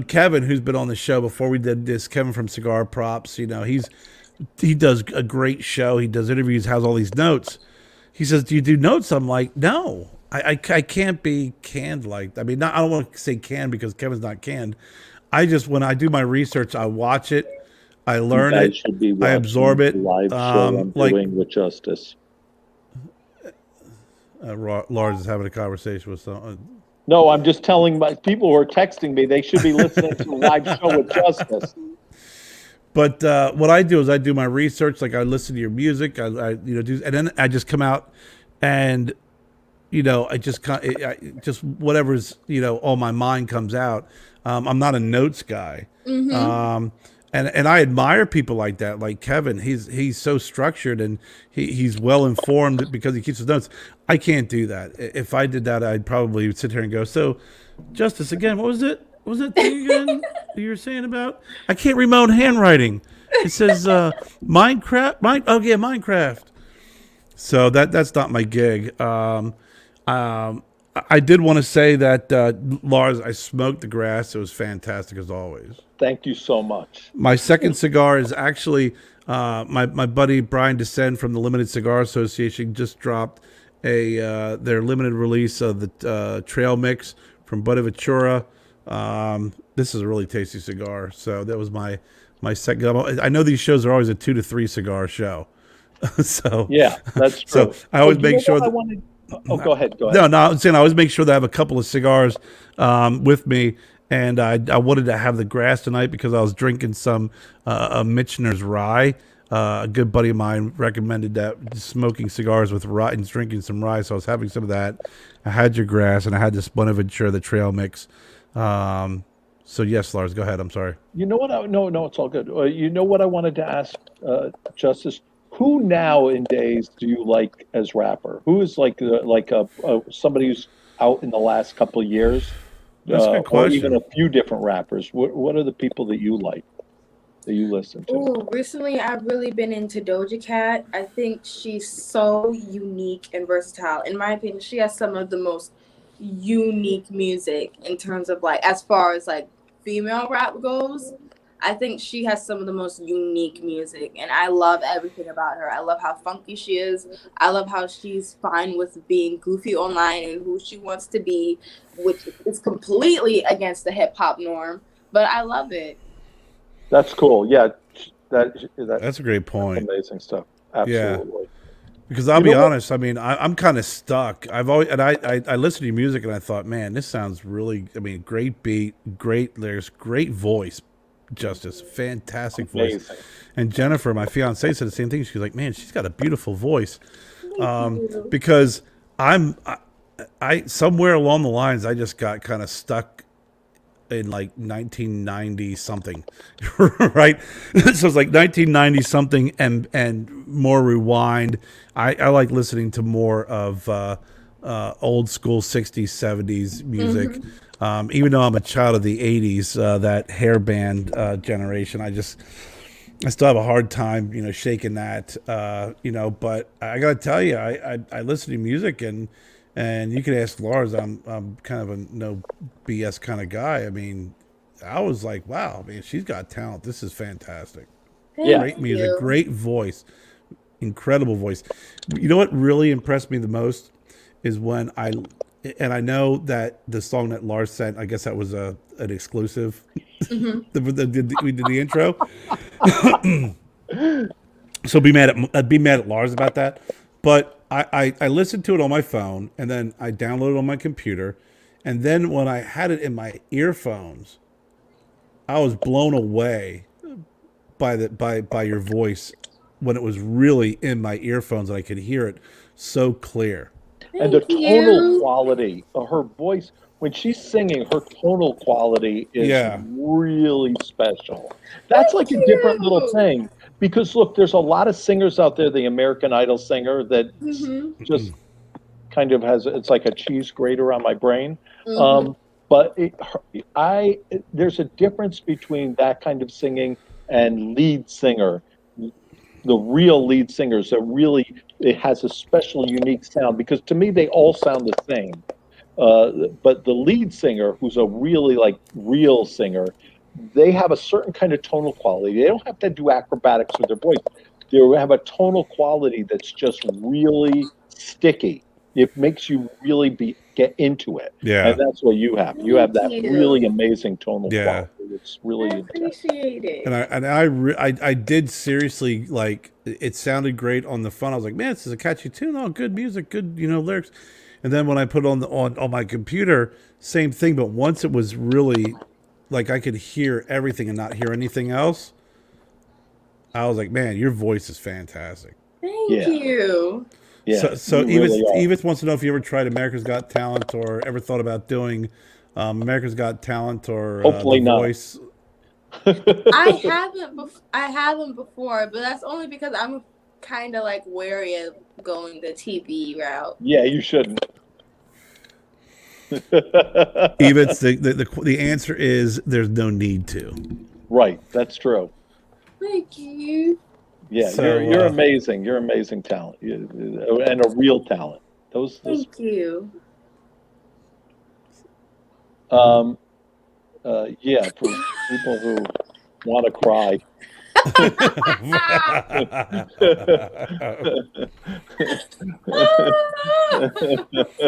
Kevin, who's been on the show before we did this, Kevin from Cigar Props. You know, he does a great show. He does interviews, has all these notes. He says, "Do you do notes?" I'm like, "No, I can't be canned like." I mean, I don't want to say canned because Kevin's not canned. I just when I do my research, I watch it, I learn You guys it, should be I absorb watching it. the live show I'm like doing with Justis. Lars is having a conversation with someone. No, I'm just telling my people who are texting me they should be listening to a live show with Justis. But what I do is I do my research. Like I listen to your music, and then I just come out and I just just whatever's on my mind comes out. I'm not a notes guy, and I admire people like that, like Kevin. He's so structured and he's well informed because he keeps his notes. I can't do that. If I did that, I'd probably sit here and go, "So, Justis, again, what was it? What was that thing again that you were saying about? I can't read my own handwriting. It says Minecraft. Minecraft. So that's not my gig. I did want to say that Lars, I smoked the grass. It was fantastic as always. Thank you so much. My second cigar is actually my buddy Brian Descend from the Limited Cigar Association just dropped their limited release of the Trail Mix from Buenaventura. This is a really tasty cigar. So that was my second. I know these shows are always a 2 to 3 cigar show. So yeah, that's true. So I always make sure that. Go ahead. No, I'm saying I always make sure that I have a couple of cigars with me. And I wanted to have the grass tonight because I was drinking some Michener's rye. A good buddy of mine recommended that smoking cigars with rye and drinking some rye. So I was having some of that. I had your grass and I had this Buenaventura, the Trail Mix. So yes, Lars, go ahead. I'm sorry. You know what? No, it's all good. You know what I wanted to ask, Justis? Who nowadays do you like as rapper? Who is like somebody who's out in the last couple of years? That's a good question. Or even a few different rappers. What are the people that you like, that you listen to? Oh, recently I've really been into Doja Cat. I think she's so unique and versatile. In my opinion, she has some of the most unique music in terms of as far as female rap goes. I think she has some of the most unique music, and I love everything about her. I love how funky she is. I love how she's fine with being goofy online and who she wants to be, which is completely against the hip hop norm. But I love it. That's cool. Yeah, that's a great point. Amazing stuff. Absolutely. Yeah. Because I'll be honest, I mean, I'm kind of stuck. I listened to your music and I thought, man, this sounds really. I mean, great beat, great lyrics, great voice. Justis, fantastic voice. And Jennifer, my fiance, said the same thing. She was like, "Man, she's got a beautiful voice." Because I somewhere along the lines, I just got kind of stuck in 1990 something, right? So it's 1990 something and more rewind. I like listening to more of old school 60s, 70s music. Mm-hmm. Even though I'm a child of the 80s, that hair band generation, I still have a hard time, shaking that, but I got to tell you, I listen to music and you can ask Lars, I'm kind of a no BS kind of guy. I mean, I was like, wow, man, she's got talent. This is fantastic. Yeah. Great music, great voice, incredible voice. You know what really impressed me the most is when I know that the song that Lars sent, I guess that was an exclusive. Mm-hmm. We did the intro. So be mad at Lars about that. But I listened to it on my phone, and then I downloaded it on my computer, and then when I had it in my earphones, I was blown away by your voice when it was really in my earphones and I could hear it so clear. And the Thank tonal you. quality of her voice, when she's singing, her tonal quality is Yeah. really special. That's like Thank a different little you. thing. Because look, there's a lot of singers out there, the American Idol singer, that just kind of it's like a cheese grater on my brain. Um, but there's a difference between that kind of singing and lead singer. The real lead singers that really, it has a special, unique sound, because to me they all sound the same. But the lead singer, who's a really like real singer, they have a certain kind of tonal quality. They don't have to do acrobatics with their voice. They have a tonal quality that's just really sticky. It makes you really get into it. Yeah. And that's what you have. You have that Thank you. really amazing tonal Yeah. quality. It's really I intense. appreciate it. And I did seriously, like, it sounded great on the phone. I was like, man, this is a catchy tune. Oh, good music, good, lyrics. And then when I put it on my computer, same thing. But once it was really like I could hear everything and not hear anything else, I was like, man, your voice is fantastic. Thank Yeah. you. Yeah. So you really are. Evis wants to know if you ever tried America's Got Talent or ever thought about doing America's Got Talent or Hopefully The not. Voice. I haven't before, but that's only because I'm kind of like wary of going the TV route. Yeah, you shouldn't. Evis, the answer is there's no need to. Right, that's true. Thank you. Yeah, So, you're amazing. You're amazing talent, and a real talent. Those Thank you. yeah, for people who want to cry.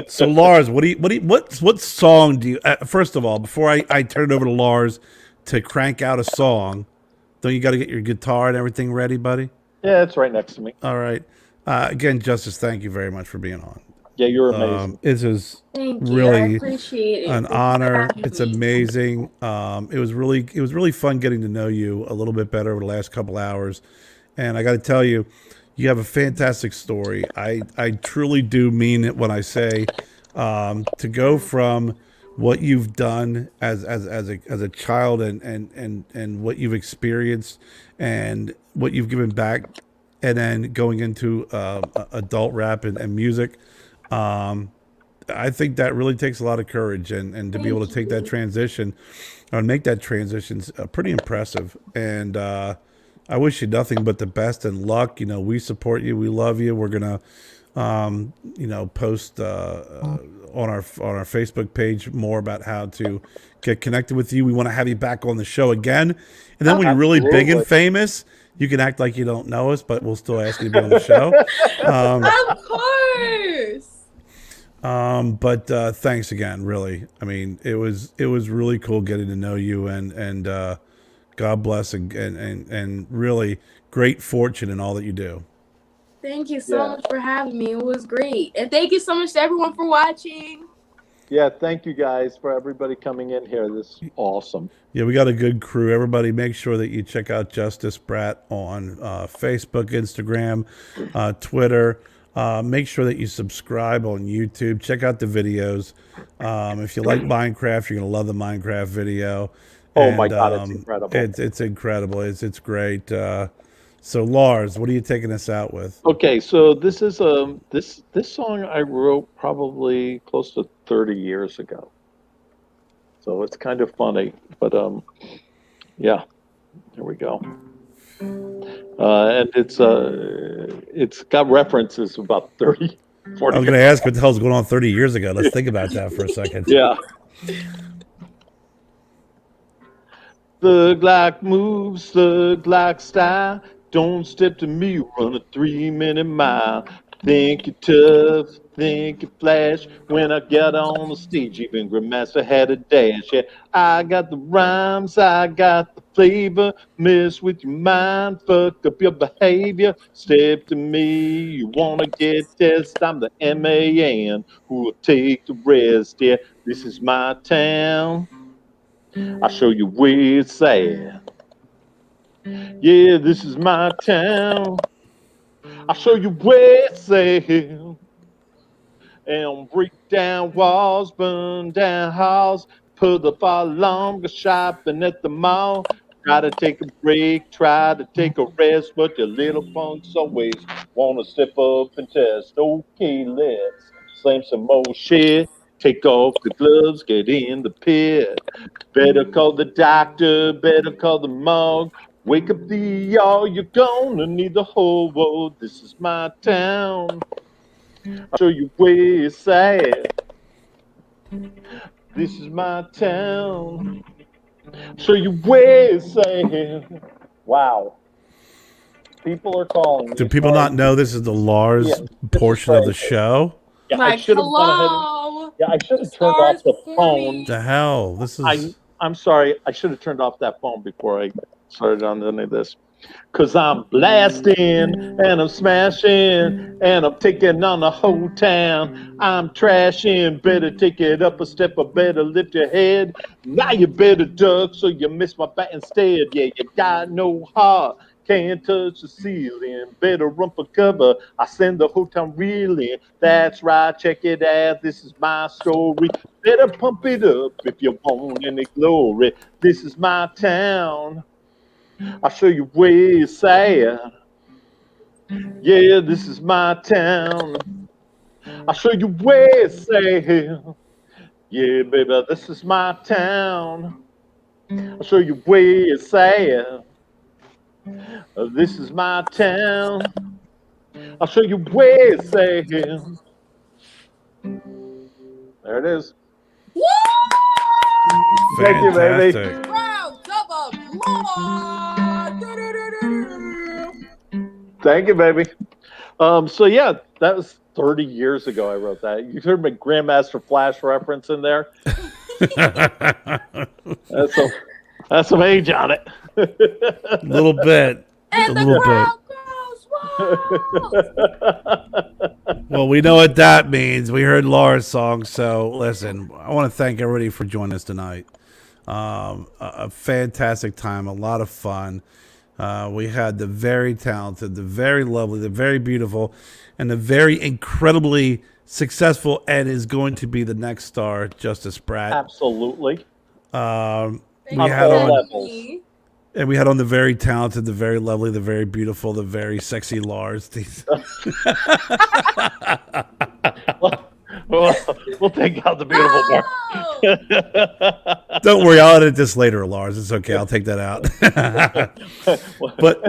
So Lars, what song do you? First of all, before I turn it over to Lars to crank out a song, don't you got to get your guitar and everything ready, buddy? Yeah, it's right next to me. All right. Again, Justice, thank you very much for being on. Yeah, you're amazing. This is Thank you. I really appreciate it. an Thank you for honor. having It's me. amazing. It was really fun getting to know you a little bit better over the last couple hours. And I got to tell you, you have a fantastic story. I truly do mean it when I say to go from what you've done as a child and what you've experienced and what you've given back, and then going into adult rap and music. I think that really takes a lot of courage, and to be able to take that transition or make that transition is pretty impressive. And I wish you nothing but the best and luck. We support you. We love you. We're gonna, post on our Facebook page more about how to get connected with you. We want to have you back on the show again. And then when you're really big and famous, you can act like you don't know us, but we'll still ask you to be on the show. Of course. But thanks again, really. I mean, it was really cool getting to know you, and God bless and really great fortune in all that you do. Thank you so much for having me. It was great. And thank you so much to everyone for watching. Yeah, thank you guys for everybody coming in here. This is awesome. Yeah, we got a good crew. Everybody, make sure that you check out Justis Bratt on Facebook, Instagram, Twitter. Make sure that you subscribe on YouTube. Check out the videos. If you like Minecraft, you're gonna love the Minecraft video. Oh my God, it's incredible. It's incredible. It's great. So Lars, what are you taking us out with? Okay, so this is this song I wrote probably close to 30 years ago. So it's kind of funny, but yeah, here we go. And it's got references about 30, 40. I was going to ask what the hell's going on 30 years ago. Let's think about that for a second. Yeah. Thug like moves, thug like style. Don't step to me, run a 3-minute mile. Think you're tough, think it flash when I get on the stage. Even Grandmaster had a dash. Yeah, I got the rhymes, I got the flavor. Mess with your mind, fuck up your behavior. Step to me, you wanna get tested. I'm the man who will take the rest. Yeah, this is my town. I'll show you where it's at. Yeah, this is my town. I'll show you where it's at. And break down walls, burn down halls, put the far longer shopping at the mall. Try to take a break, try to take a rest, but your little punks always wanna step up and test. Okay, let's slam some more shit. Take off the gloves, get in the pit. Better call the doctor, better call the morgue. Wake up the y'all, you're gonna need the whole world. This is my town. I'll show you where it's at. This is my town. I'll show you where it's at. Wow. People are calling me. Do people not know this is the Lars portion of the show? Yeah, Like, I should have gone ahead. hello. Yeah, I should have turned off the Stars phone. The hell? This is. I'm sorry. I should have turned off that phone before I started on any of this. Cause I'm blasting and I'm smashing and I'm taking on the whole town. I'm trashing, better take it up a step or better lift your head. Now you better duck so you miss my bat instead. Yeah, you got no heart, can't touch the ceiling. Better run for cover, I send the whole town reeling. That's right, check it out, this is my story. Better pump it up if you want any glory. This is my town. I'll show you where it's at. Yeah, this is my town. I'll show you where it's at. Yeah, baby, this is my town. I'll show you where it's at. This is my town. I'll show you where it's at. There it is. Woo! Thank you, baby. Fantastic. Round of applause. Thank you, baby. So yeah, that was 30 years ago I wrote that. You heard my Grandmaster Flash reference in there. That's some age on it. A little bit. And a the little bit. crowd goes wild. Well, we know what that means. We heard Lars' song, so listen. I want to thank everybody for joining us tonight. A fantastic time, a lot of fun. We had the very talented, the very lovely, the very beautiful, and the very incredibly successful, and is going to be the next star, Justis Bratt. Absolutely. We On had all on, levels. and we had on the very talented, the very lovely, the very beautiful, the very sexy Lars. We'll take out the beautiful part. Don't worry, I'll edit this later, Lars. It's okay. I'll take that out. But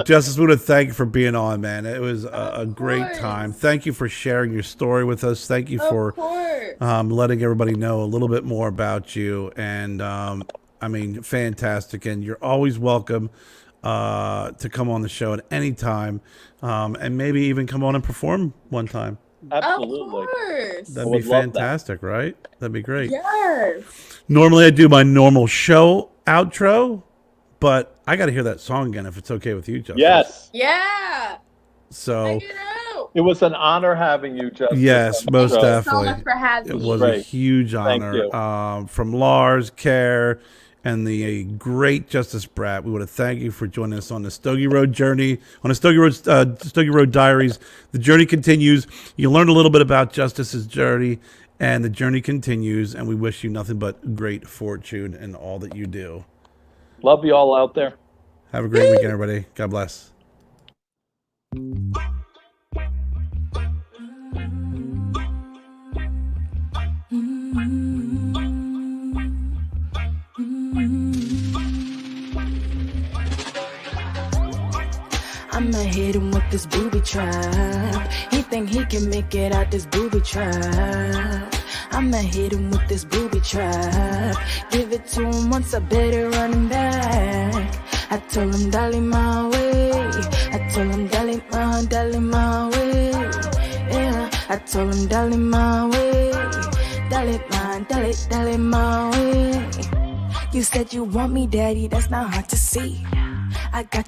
Justis, we want to thank you for being on, man. It was a great time. Thank you for sharing your story with us. Thank you for letting everybody know a little bit more about you. And I mean, fantastic. And you're always welcome to come on the show at any time, and maybe even come on and perform one time. Absolutely. Of course. That'd be fantastic, right? That'd be great. Yes. Normally I do my normal show outro, but I got to hear that song again if it's okay with you, Justis. Yes. Yeah. So it was an honor having you, Justis. yes, most Thank you definitely. so much for having It me. was a huge honor from Lars, Kerr, and the great Justis Bratt. We want to thank you for joining us on the Stogie Road journey, on the Stogie Road Diaries. The journey continues. You learn a little bit about Justis's journey, and the journey continues. And we wish you nothing but great fortune in all that you do. Love you all out there. Have a great weekend, everybody. God bless. I'ma hit him with this booby trap. He think he can make it out this booby trap. I'ma hit him with this booby trap. Give it to him once, I better run him back. I told him, dolly my way. I told him, dolly my way. I told him, dale my way. Dale my way. You said you want me, daddy, that's not hard to see. I got you.